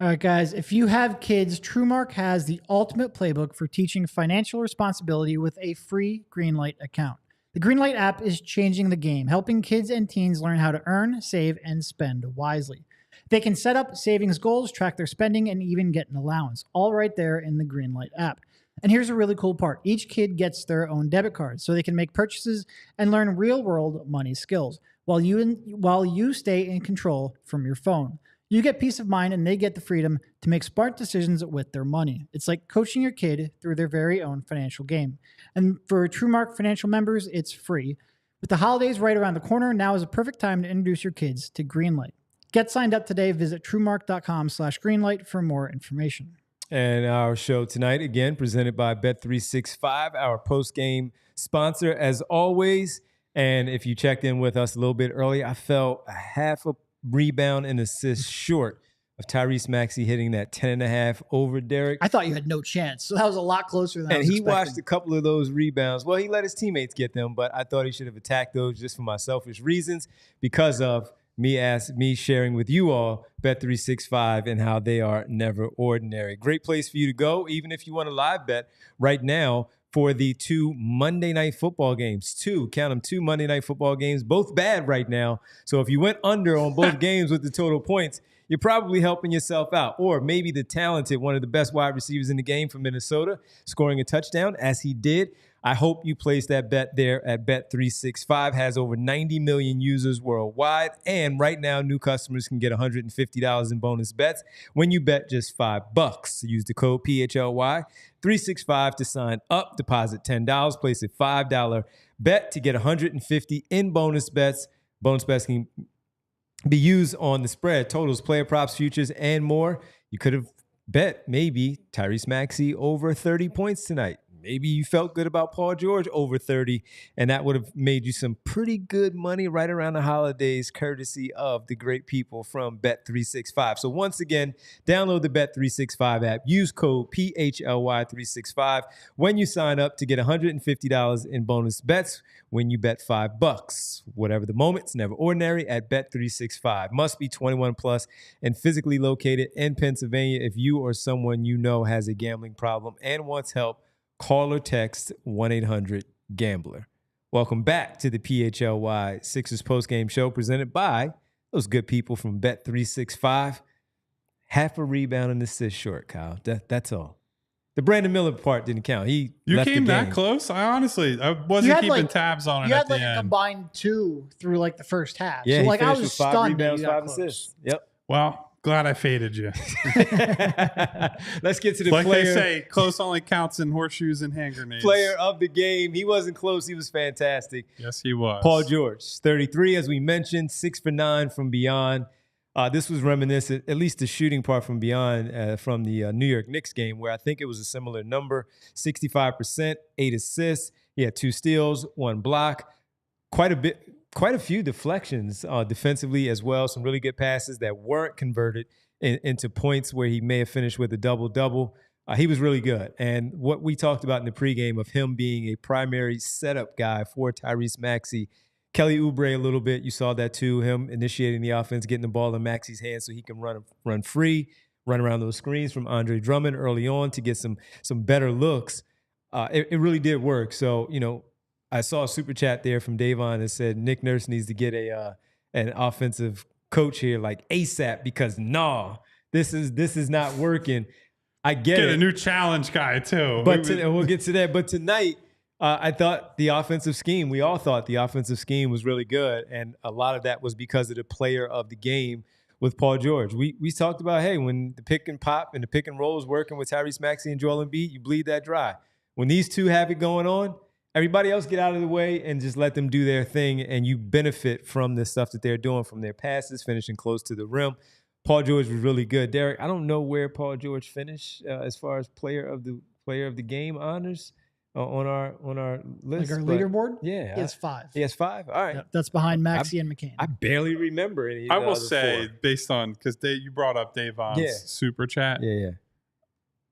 All right, guys, if you have kids, TrueMark has the ultimate playbook for teaching financial responsibility with a free Greenlight account. The Greenlight app is changing the game, helping kids and teens learn how to earn, save, and spend wisely. They can set up savings goals, track their spending, and even get an allowance, all right there in the Greenlight app. And here's a really cool part. Each kid gets their own debit card, so they can make purchases and learn real-world money skills. while you stay in control from your phone. You get peace of mind and they get the freedom to make smart decisions with their money. It's like coaching your kid through their very own financial game. And for TrueMark Financial members, it's free. With the holidays right around the corner, now is a perfect time to introduce your kids to Greenlight. Get signed up today. Visit TrueMark.com/Greenlight for more information. And our show tonight, again, presented by Bet365, our post-game sponsor, as always. And if you checked in with us a little bit earlier, I felt a half a rebound and assist short of Tyrese Maxey hitting that 10.5 over Derek. I thought you had no chance. So that was a lot closer than I was he expecting. watched a couple of those rebounds. Well, he let his teammates get them, but I thought he should have attacked those just for my selfish reasons because of me sharing with you all Bet365 and how they are never ordinary. Great place for you to go, even if you want to live bet right now for the 2 Monday Night Football games. 2 Monday Night Football games, both bad right now. So if you went under on both games with the total points, you're probably helping yourself out. Or maybe the talented, one of the best wide receivers in the game from Minnesota, scoring a touchdown, as he did. I hope you place that bet there at Bet365. Has over 90 million users worldwide. And right now, new customers can get $150 in bonus bets when you bet just $5. Use the code PHLY365 to sign up. Deposit $10. Place a $5 bet to get $150 in bonus bets. Bonus bets can be used on the spread, totals, player props, futures, and more. You could have bet maybe Tyrese Maxey over 30 points tonight. Maybe you felt good about Paul George over 30, and that would have made you some pretty good money right around the holidays, courtesy of the great people from Bet365. So once again, download the Bet365 app. Use code PHLY365 when you sign up to get $150 in bonus bets when you bet $5. Whatever the moment, it's never ordinary at Bet365. Must be 21 plus and physically located in Pennsylvania. If you or someone you know has a gambling problem and wants help, call or text 1-800-GAMBLER. Welcome back to the PHLY Sixers postgame show presented by those good people from Bet365. Half a rebound and assist short, Kyle. That's all. The Brandon Miller part didn't count. You came that close? I wasn't keeping tabs on it you at had the end. A combined 2 through like the first half. Yeah, so like I was with 5 stunned. rebounds, 5 assists. Yep. Well, glad I faded you. Let's get to the like player. They say, close only counts in horseshoes and hand grenades. Player of the game. He wasn't close. He was fantastic. Yes, he was. Paul George, 33, as we mentioned, 6 for 9 from beyond. This was reminiscent, at least the shooting part from beyond, from the New York Knicks game, where I think it was a similar number, 65%, 8 assists. He had 2 steals, 1 block. Quite a few deflections defensively as well. Some really good passes that weren't converted into points where he may have finished with a double-double. He was really good. And what we talked about in the pregame of him being a primary setup guy for Tyrese Maxey, Kelly Oubre a little bit, you saw that too, him initiating the offense, getting the ball in Maxey's hands so he can run free, run around those screens from Andre Drummond early on to get some better looks. It really did work. So, I saw a super chat there from Davon that said Nick Nurse needs to get an offensive coach here like ASAP because this is not working. I get it. A new challenge guy too. But we'll get to that. But tonight, I thought we all thought the offensive scheme was really good, and a lot of that was because of the player of the game with Paul George. We talked about, hey, when the pick and pop and the pick and roll is working with Tyrese Maxey and Joel Embiid, you bleed that dry. When these two have it going on, everybody else get out of the way and just let them do their thing, and you benefit from the stuff that they're doing, from their passes, finishing close to the rim. Paul George was really good. Derek, I don't know where Paul George finished as far as player of the game honors on our list. Like our leaderboard? Yeah. He has 5. He has 5? All right. Yep, that's behind Maxey and McCain. I barely remember any. I will say, based on, because you brought up Davon's super chat. Yeah.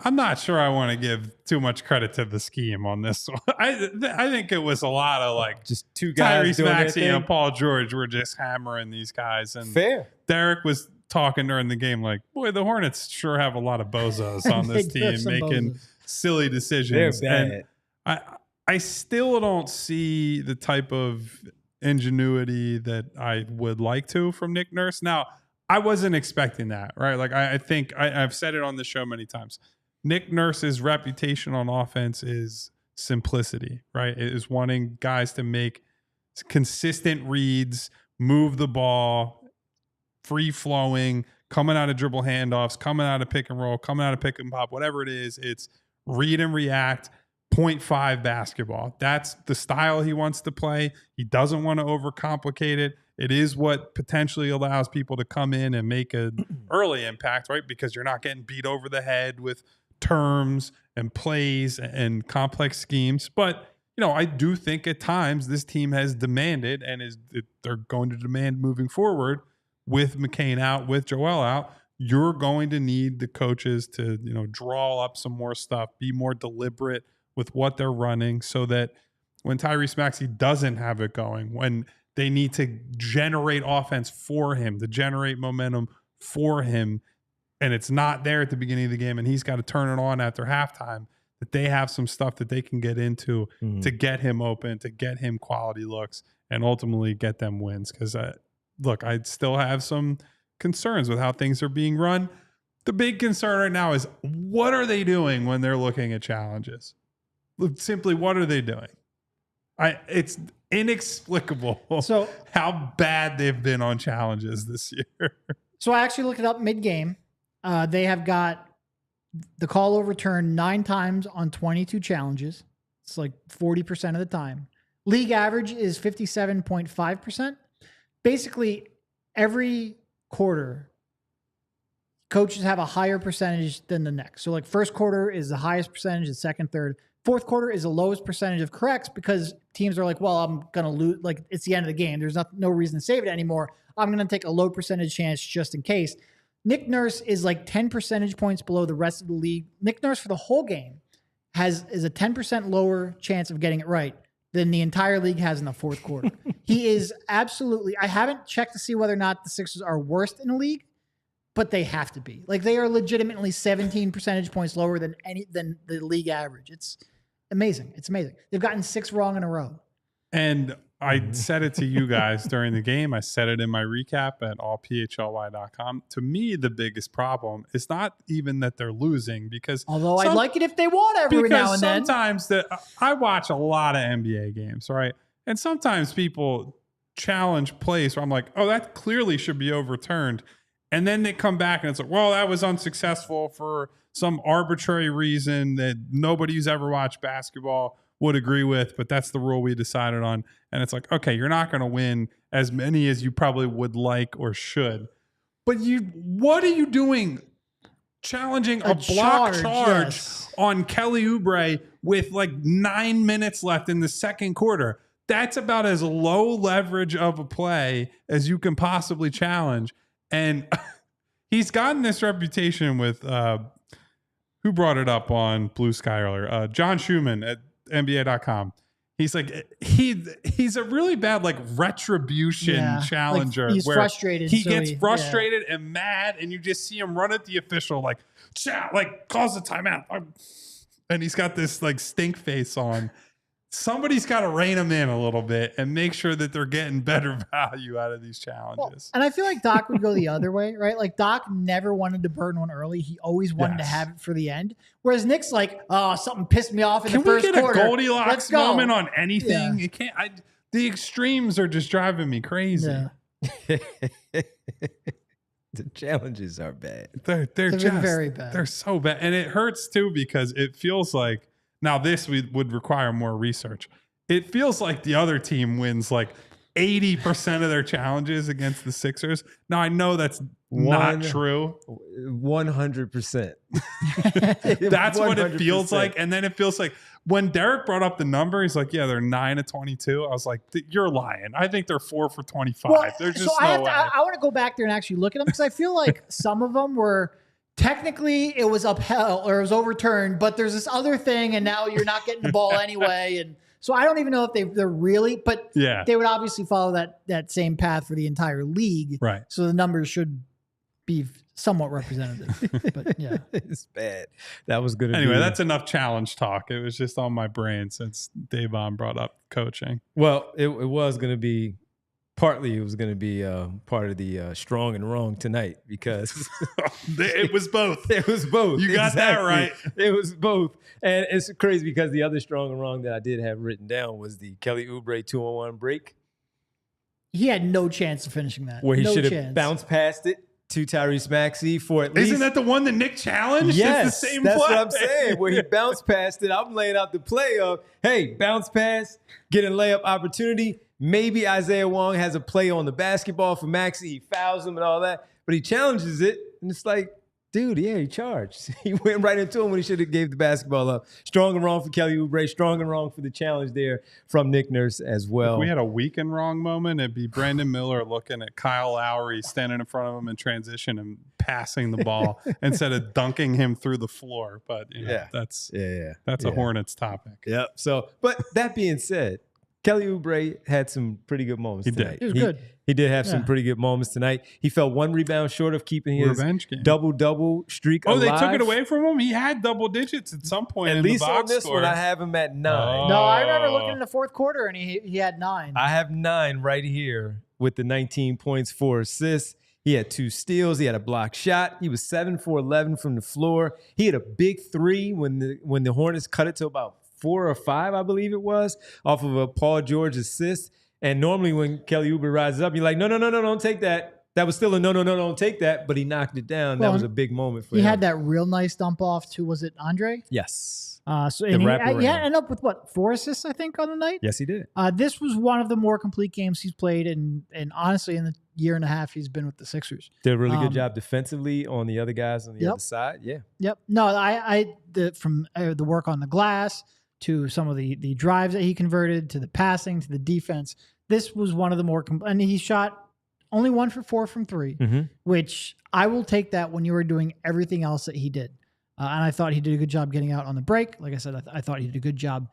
I'm not sure I want to give too much credit to the scheme on this one. I think it was a lot of just two guys. Tyrese Maxey and Paul George were just hammering these guys. And fair. Derek was talking during the game like, boy, the Hornets sure have a lot of bozos on this team making silly decisions. They're bad. And I still don't see the type of ingenuity that I would like to from Nick Nurse. Now, I wasn't expecting that, right? Like I think I've said it on the show many times. Nick Nurse's reputation on offense is simplicity, right? It is wanting guys to make consistent reads move the ball, free flowing, coming out of dribble handoffs, coming out of pick and roll, coming out of pick and pop, whatever it is. It's read and react, 0.5 basketball. That's the style he wants to play. He doesn't want to overcomplicate it. It is what potentially allows people to come in and make an early impact, right? Because you're not getting beat over the head with terms and plays and complex schemes. But, you know, I do think at times this team has demanded and they're going to demand moving forward with McCain out, with Joel out. You're going to need the coaches to, you know, draw up some more stuff, be more deliberate with what they're running so that when Tyrese Maxey doesn't have it going, when they need to generate offense for him, to generate momentum for him, and it's not there at the beginning of the game and he's got to turn it on after halftime, that they have some stuff that they can get into to get him open, to get him quality looks, and ultimately get them wins. Because, look, I still have some concerns with how things are being run. The big concern right now is what are they doing when they're looking at challenges? Simply, what are they doing? It's inexplicable how bad they've been on challenges this year. So I actually looked it up mid-game. They have got the call overturned 9 times on 22 challenges. It's like 40% of the time. League average is 57.5%. Basically, every quarter, coaches have a higher percentage than the next. So like first quarter is the highest percentage, the second, third. Fourth quarter is the lowest percentage of corrects because teams are like, well, I'm going to lose. Like, it's the end of the game. There's no reason to save it anymore. I'm going to take a low percentage chance just in case. Nick Nurse is like 10 percentage points below the rest of the league. Nick Nurse for the whole game is a 10% lower chance of getting it right than the entire league has in the fourth quarter. He is absolutely, I haven't checked to see whether or not the Sixers are worst in the league, but they have to be. Like, they are legitimately 17 percentage points lower than the league average. It's amazing. It's amazing. They've gotten 6 wrong in a row. And I said it to you guys during the game. I said it in my recap at allphly.com. To me, the biggest problem is not even that they're losing, because although I'd like it if they won every now and then. Sometimes I watch a lot of NBA games, right? And sometimes people challenge plays where I'm like, oh, that clearly should be overturned. And then they come back and it's like, well, that was unsuccessful for some arbitrary reason that nobody who's ever watched basketball would agree with, but that's the rule we decided on. And it's like, okay, you're not going to win as many as you probably would like or should. But what are you doing? Challenging a block charge on Kelly Oubre with like 9 minutes left in the second quarter. That's about as low leverage of a play as you can possibly challenge. And he's gotten this reputation with who brought it up on Blue Sky earlier? John Schumann at NBA.com. He's like, he's a really bad like retribution challenger. Like he's frustrated. He gets frustrated and mad, and you just see him run at the official like, calls a timeout. And he's got this like stink face on. Somebody's got to rein them in a little bit and make sure that they're getting better value out of these challenges. Well, and I feel like Doc would go the other way, right? Like Doc never wanted to burn one early. He always wanted to have it for the end. Whereas Nick's like, oh, something pissed me off in the first quarter. Can we get a Goldilocks moment on anything? Yeah. It can't. The extremes are just driving me crazy. Yeah. The challenges are bad. They're just very bad. They're so bad. And it hurts too because it feels like, now this would require more research. It feels like the other team wins like 80% of their challenges against the Sixers. Now I know that's not true. 100%. That's what it feels like. And then it feels like when Derek brought up the number, he's like, yeah, they're 9 of 22. I was like, you're lying. I think they're 4 for 25. Well, There's just so no way. I want to go back there and actually look at them because I feel like some of them were technically it was upheld or it was overturned, but there's this other thing and now you're not getting the ball anyway. And so I don't even know if they're really, but they would obviously follow that same path for the entire league. Right. So the numbers should be somewhat representative. But yeah. It's bad. That was good. Anyway, that's enough challenge talk. It was just on my brain since Davon brought up coaching. Well, it was going to be partly it was going to be part of the strong and wrong tonight because it was both. It was both. You got that right. It was both. And it's crazy because the other strong and wrong that I did have written down was the Kelly Oubre 2-on-1 break. He had no chance of finishing that. Where he no should have chance. bounced past it to Tyrese Maxey for at least. Isn't that the one that Nick challenged? Yes, it's the same that's play. what I'm saying. Where he bounced past it, I'm laying out the play of, hey, bounce pass, get a layup opportunity. Maybe Isaiah Wong has a play on the basketball for Maxey. He fouls him and all that, but he challenges it, and it's like, dude, yeah, he charged. He went right into him when he should have gave the basketball up. Strong and wrong for Kelly Oubre. Strong and wrong for the challenge there from Nick Nurse as well. If we had a weak and wrong moment, it'd be Brandon Miller looking at Kyle Lowry standing in front of him in transition and passing the ball instead of dunking him through the floor. But that's a Hornets topic. Yep. So, but that being said, Kelly Oubre had some pretty good moments tonight. He was good. He did have some pretty good moments tonight. He fell one rebound short of keeping his Revenge game. double-double streak alive. They took it away from him? He had double digits at some point At in least the box on this score. one, I have him at 9. No, I remember looking in the fourth quarter and he had 9. I have 9 right here with the 19 points, 4 assists. He had 2 steals. He had a block shot. He was 7 for 11 from the floor. He had a big 3 when the Hornets cut it to about 4 or 5, I believe it was, off of a Paul George assist. And normally when Kelly Oubre rises up, you're like, no, don't take that. That was still a no, don't take that. But he knocked it down. Well, that was a big moment for him. He had that real nice dump off to, was it Andre? Yes. So and he wraparound. ended up with, 4 assists, I think, on the night? Yes, he did. This was one of the more complete games he's played, and honestly, in the year and a half he's been with the Sixers. Did a really good job defensively on the other guys on the Yep. other side. Yeah. Yep. No, from the work on the glass to some of the drives that he converted to the passing to the defense, this was one of the more and he shot only 1 for 4 from 3, which I will take that when you were doing everything else that he did. And I thought he did a good job getting out on the break. Like I said, I thought he did a good job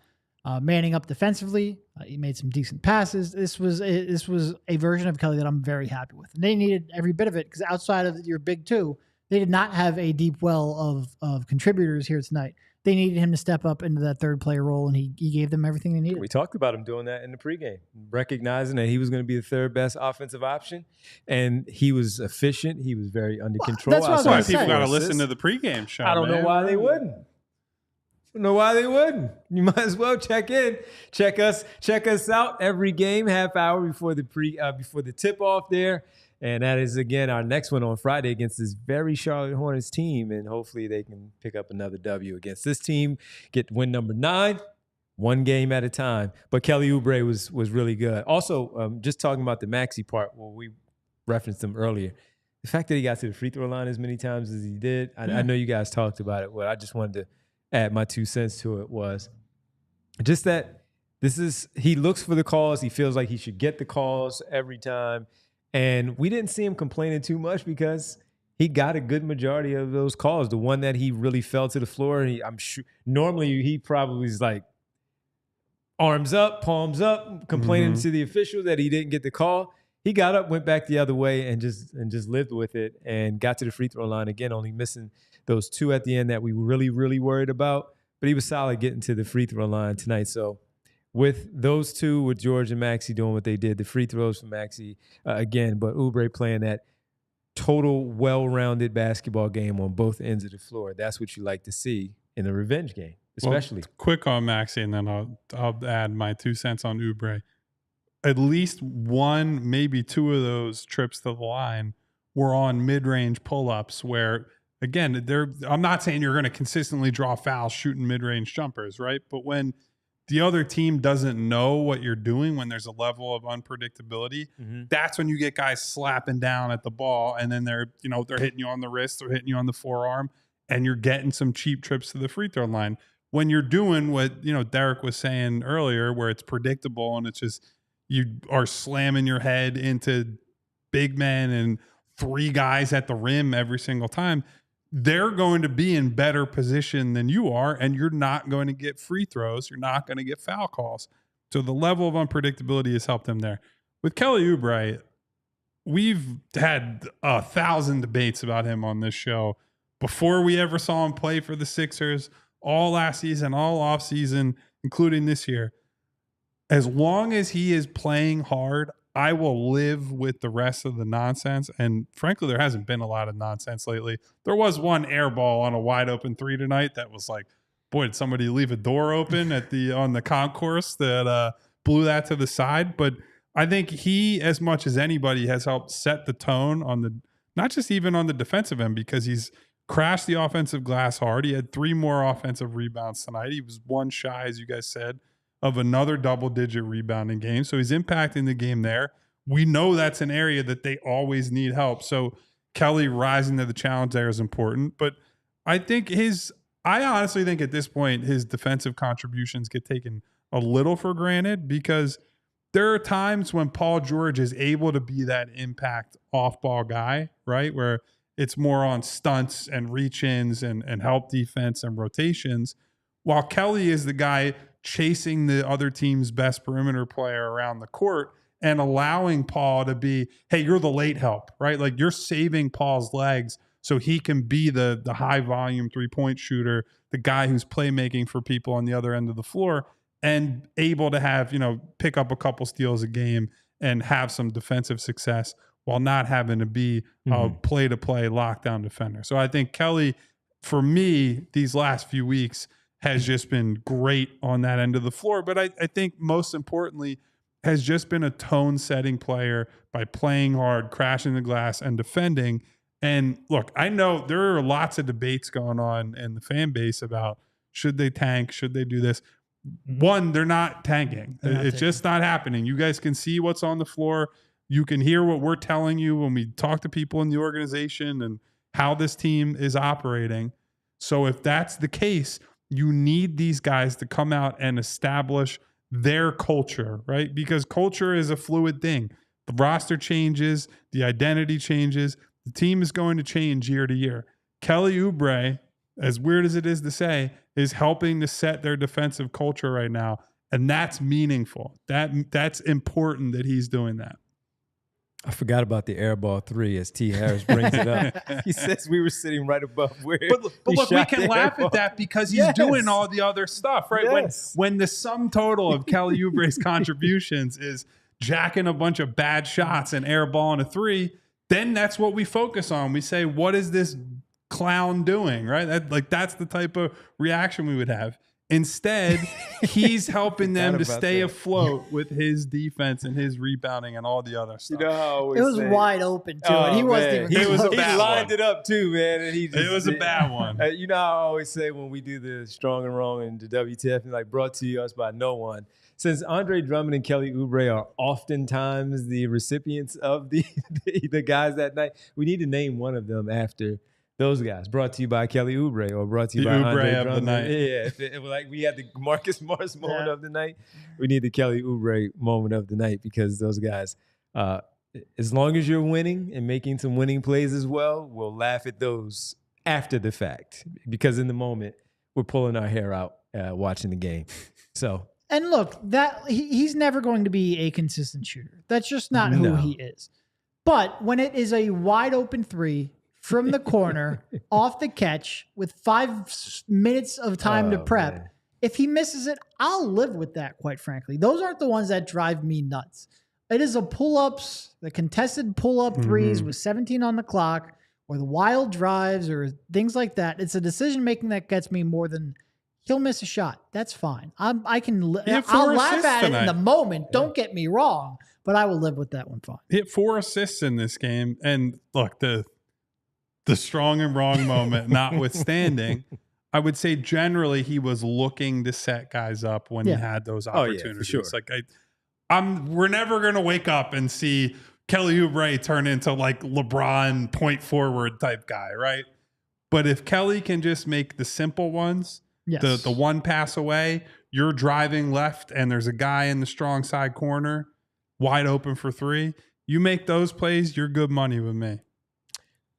manning up defensively. He made some decent passes. This was a version of Kelly that I'm very happy with. And they needed every bit of it because outside of your big 2, they did not have a deep well of contributors here tonight. They needed him to step up into that third player role, and he gave them everything they needed. We talked about him doing that in the pregame, recognizing that he was going to be the third best offensive option, and he was efficient. He was very under control. That's what I was That's why people saying. got to listen to the pregame show. I don't know why they wouldn't. You might as well check in, check us out every game, half hour before the tip off there. And that is, again, our next one on Friday against this very Charlotte Hornets team. And hopefully they can pick up another W against this team, get win number 9, one game at a time. But Kelly Oubre was really good. Also, just talking about the Maxey part, well, we referenced him earlier. The fact that he got to the free throw line as many times as he did, I know you guys talked about it. What I just wanted to add my 2 cents to it was just that he looks for the calls. He feels like he should get the calls every time. And we didn't see him complaining too much because he got a good majority of those calls. The one that he really fell to the floor, I'm sure normally he probably is like arms up, palms up, complaining to the official that he didn't get the call. He got up, went back the other way, and just lived with it and got to the free throw line again, only missing those 2 at the end that we were really, really worried about. But he was solid getting to the free throw line tonight. So with those 2, with George and Maxey doing what they did, the free throws for Maxey again, but Oubre playing that total well-rounded basketball game on both ends of the floor. That's what you like to see in a revenge game, especially. Well, quick on Maxey, and then I'll add my 2 cents on Oubre. At least 1, maybe 2 of those trips to the line were on mid-range pull-ups where, again, I'm not saying you're going to consistently draw fouls shooting mid-range jumpers, right? But when the other team doesn't know what you're doing, when there's a level of unpredictability, that's when you get guys slapping down at the ball, and then they're hitting you on the wrist, they're hitting you on the forearm, and you're getting some cheap trips to the free throw line. When you're doing what Derek was saying earlier, where it's predictable and it's just you are slamming your head into big men and 3 guys at the rim every single time, they're going to be in better position than you are, and you're not going to get free throws. You're not going to get foul calls. So the level of unpredictability has helped them there. With Kelly Oubre, we've had 1,000 debates about him on this show before we ever saw him play for the Sixers, all last season, all off season, including this year. As long as he is playing hard, I will live with the rest of the nonsense. And frankly, there hasn't been a lot of nonsense lately. There was one air ball on a wide open 3 tonight that was like, boy, did somebody leave a door open on the concourse that blew that to the side. But I think he, as much as anybody, has helped set the tone on the, not just even on the defensive end, because he's crashed the offensive glass hard. He had 3 more offensive rebounds tonight. He was 1 shy, as you guys said, of another double-digit rebounding game. So he's impacting the game there. We know that's an area that they always need help. So Kelly rising to the challenge there is important. But I think I honestly think at this point his defensive contributions get taken a little for granted, because there are times when Paul George is able to be that impact off-ball guy, right, where it's more on stunts and reach-ins and help defense and rotations, while Kelly is the guy chasing the other team's best perimeter player around the court and allowing Paul to be, hey, you're the late help, right? Like, you're saving Paul's legs so he can be the high-volume three-point shooter, the guy who's playmaking for people on the other end of the floor, and able to have, pick up a couple steals a game and have some defensive success while not having to be a play-to-play lockdown defender. So I think Kelly, for me, these last few weeks has just been great on that end of the floor. But I think most importantly has just been a tone-setting player by playing hard, crashing the glass, and defending. And look, I know there are lots of debates going on in the fan base about should they tank, should they do this. One, they're not tanking. It's just not happening. You guys can see what's on the floor. You can hear what we're telling you when we talk to people in the organization and how this team is operating. So if that's the case, you need these guys to come out and establish their culture, right? Because culture is a fluid thing. The roster changes, the identity changes, the team is going to change year to year. Kelly Oubre, as weird as it is to say, is helping to set their defensive culture right now. And that's meaningful. That's important that he's doing that. I forgot about the airball 3 as T. Harris brings it up. He says we were sitting right above where But look, we can laugh at that because he's doing all the other stuff, right? Yes. When the sum total of Kelly Oubre's contributions is jacking a bunch of bad shots and airballing a 3, then that's what we focus on. We say, what is this clown doing, right? That's the type of reaction we would have. Instead, he's helping them to stay afloat with his defense and his rebounding and all the other stuff. It was wide open too, and he wasn't even. It was a bad He lined it up too, man. And it was a bad one. You know how I always say when we do the strong and wrong and the WTF, like brought to us by no one. Since Andre Drummond and Kelly Oubre are oftentimes the recipients of the guys that night, we need to name one of them after those guys. Brought to you by Kelly Oubre or brought to you by Andre Drummond. The night. Yeah, if it was like we had the Marcus Morris moment of the night, we need the Kelly Oubre moment of the night, because those guys, as long as you're winning and making some winning plays as well, we'll laugh at those after the fact, because in the moment we're pulling our hair out watching the game. So. And look, that he's never going to be a consistent shooter. That's just not who he is. But when it is a wide open 3 from the corner, off the catch, with 5 minutes of time to prep, man. If he misses it, I'll live with that, quite frankly. Those aren't the ones that drive me nuts. It is the pull-ups, the contested pull-up 3s with 17 on the clock, or the wild drives, or things like that. It's a decision-making that gets me more than he'll miss a shot. That's fine. I'll laugh at it in the moment. Don't get me wrong, but I will live with that one fine. He hit 4 assists in this game. And look, the strong and wrong moment notwithstanding, I would say generally he was looking to set guys up when he had those opportunities. Sure. Like we're never going to wake up and see Kelly Oubre turn into like LeBron point forward type guy, right? But if Kelly can just make the simple ones, the one pass away, you're driving left and there's a guy in the strong side corner wide open for 3, you make those plays, you're good money with me.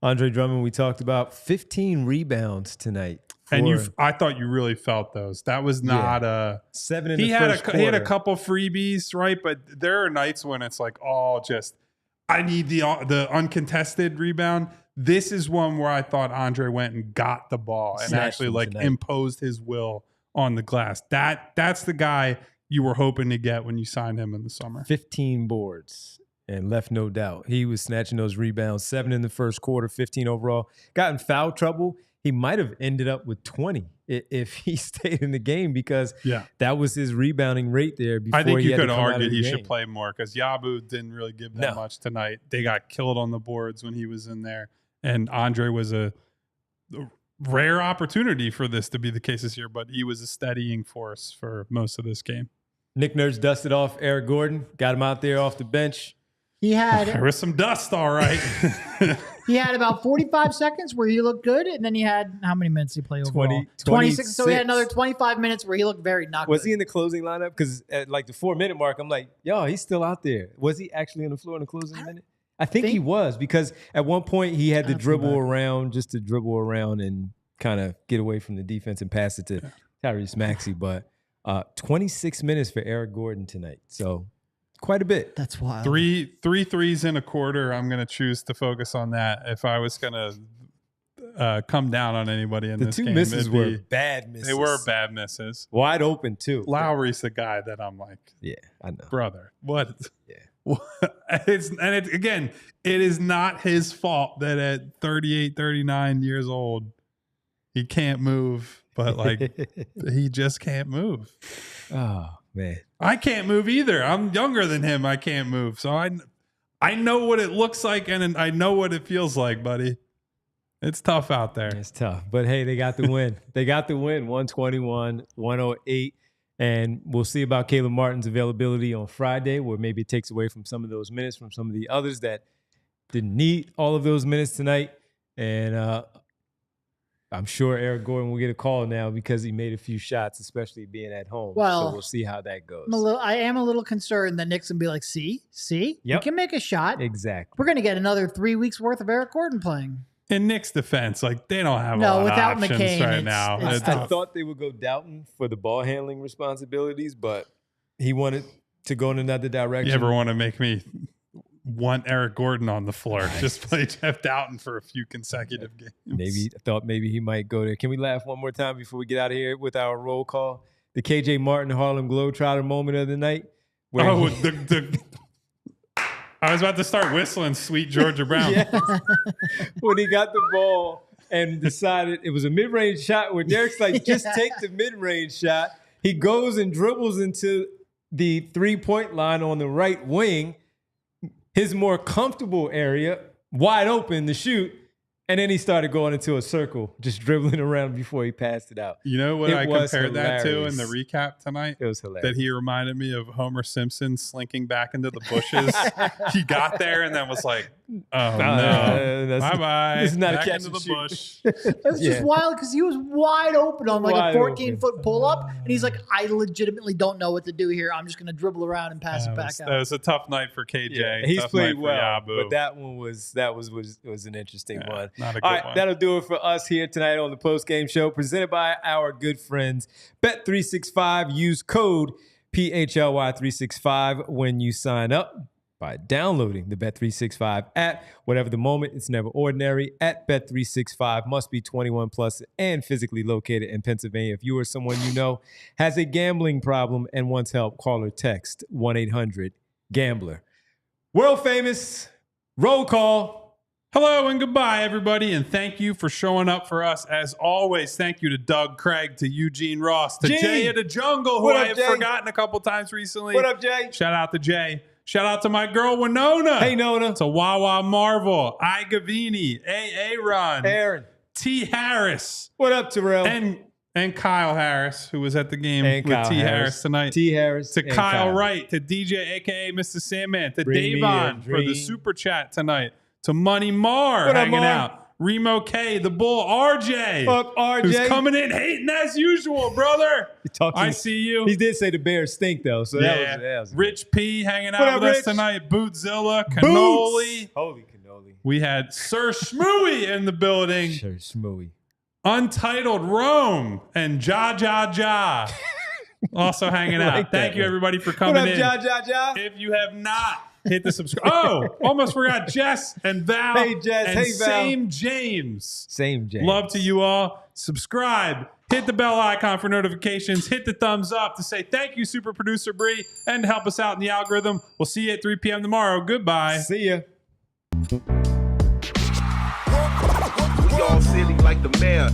Andre Drummond, we talked about 15 rebounds tonight. And I thought you really felt those. That was not a 7 in the first quarter. He had a couple freebies, right? But there are nights when it's like, I need the uncontested rebound. This is one where I thought Andre went and got the ball and actually imposed his will on the glass. That's the guy you were hoping to get when you signed him in the summer. 15 boards. and left no doubt. He was snatching those rebounds, 7 in the first quarter, 15 overall. Got in foul trouble. He might have ended up with 20 if he stayed in the game because that was his rebounding rate there before I think he you had could to come out of argue the he game. should play more because Yabu didn't really give them much tonight. They got killed on the boards when he was in there. And Andre was a rare opportunity for this to be the case this year, but he was a steadying force for most of this game. Nick Nurse dusted off Eric Gordon, got him out there off the bench. He had There was some dust, all right. he had about 45 seconds where he looked good, and then he had how many minutes did he play overall? 26. So he had another 25 minutes where he looked very not Was good. he in the closing lineup? Because at like the 4-minute mark, I'm like, yo, he's still out there. Was he actually on the floor in the closing minute? I think he was because at one point he had to dribble around just to dribble around and kind of get away from the defense and pass it to Tyrese Maxey. But 26 minutes for Eric Gordon tonight. So quite a bit. That's wild. Three threes in a quarter. I'm going to choose to focus on that. If I was going to come down on anybody in this game. The two misses were bad misses. They were bad misses. Wide open, too. Lowry's the guy that I'm like, yeah, I know. Brother, what? Yeah. Again, it is not his fault that at 38, 39 years old, he can't move, but like he just can't move. Oh, man. I can't move either. I'm younger than him. I can't move. So I know what it looks like and I know what it feels like, buddy. It's tough out there. It's tough. But hey, they got the win. They got the win, 121-108. And we'll see about Caleb Martin's availability on Friday, where maybe it takes away from some of those minutes from some of the others that didn't need all of those minutes tonight. And I'm sure Eric Gordon will get a call now because he made a few shots, especially being at home. Well, so we'll see how that goes. I am a little concerned that Nick's going to be like, see, you can make a shot. Exactly. We're going to get another 3 weeks worth of Eric Gordon playing. In Nick's defense, like they don't have a lot without of options McCain, right now. it's I thought they would go Doughton for the ball handling responsibilities, but he wanted to go in another direction. You ever want to make me want Eric Gordon on the floor? Just play Jeff Doughton for a few consecutive games. Maybe he might go there. Can we laugh one more time before we get out of here with our roll call? The KJ Martin Harlem Globetrotter moment of the night. I was about to start whistling Sweet Georgia Brown. When he got the ball and decided it was a mid-range shot where Derek's like, just take the mid-range shot. He goes and dribbles into the three-point line on the right wing, his more comfortable area, wide open to shoot. And then he started going into a circle, just dribbling around before he passed it out. You know what I compared that to in the hilarious. recap tonight? It was hilarious. That he reminded me of Homer Simpson slinking back into the bushes. He got there and then was like, oh no, bye-bye. This is not back a catch into and the shoot. bush. It's just wild because he was wide open on like Wide a 14-foot pull-up, and he's like, I legitimately don't know what to do here. I'm just going to dribble around and pass it back out. That was a tough night for KJ. Yeah, he's Tough played night for well, Yabu. but that one was an interesting one. Not a good All right, one. that'll do it for us here tonight on the Postgame Show, presented by our good friends Bet365. Use code PHLY365 when you sign up by downloading the Bet365 app. Whatever the moment, it's never ordinary. At Bet365, must be 21 plus and physically located in Pennsylvania. If you or someone you know has a gambling problem and wants help, call or text 1-800-GAMBLER. World famous roll call. Hello and goodbye, everybody, and thank you for showing up for us. As always, thank you to Doug Craig, to Eugene Ross, to Gene. Jay of the Jungle, who What up, I have Jay? forgotten a couple times recently. What up, Jay? Shout out to Jay. Shout out to my girl, Winona. Hey, Nona. To Wawa Marvel, I Gavini, A. Ron, Aaron. T. Harris, What up, Terrell? and Kyle Harris, who was at the game And with Kyle T. Harris. Harris tonight. T. Harris. To and Kyle Wright, to DJ, a.k.a. Mr. Sandman, to Bring me Davon a for the dream. super chat tonight, to Money Mar What up, hanging Mar? out, Remo K, the Bull, RJ, Fuck RJ. who's coming in hating as usual, brother. I see you. He did say the Bears stink, though, so that was Rich P hanging What out up, with us Rich? tonight, Bootzilla, Cannoli, Boots. Holy cannoli. we had Sir Schmooey in the building, Sure, Smooey. Untitled Rome, and Ja. Also hanging out. Like that Thank you, one. everybody, for What coming up, in. Ja? If you have not hit the subscribe. Oh, almost forgot Jess and Val. Hey, Jess. And Hey, Val. Same James. Same James. Love to you all. Subscribe, Hit the bell icon for notifications. Hit the thumbs up to say thank you, super producer Bree, and to help us out in the algorithm. We'll see you at 3 p.m. tomorrow. Goodbye. See ya. We all silly like the mayor.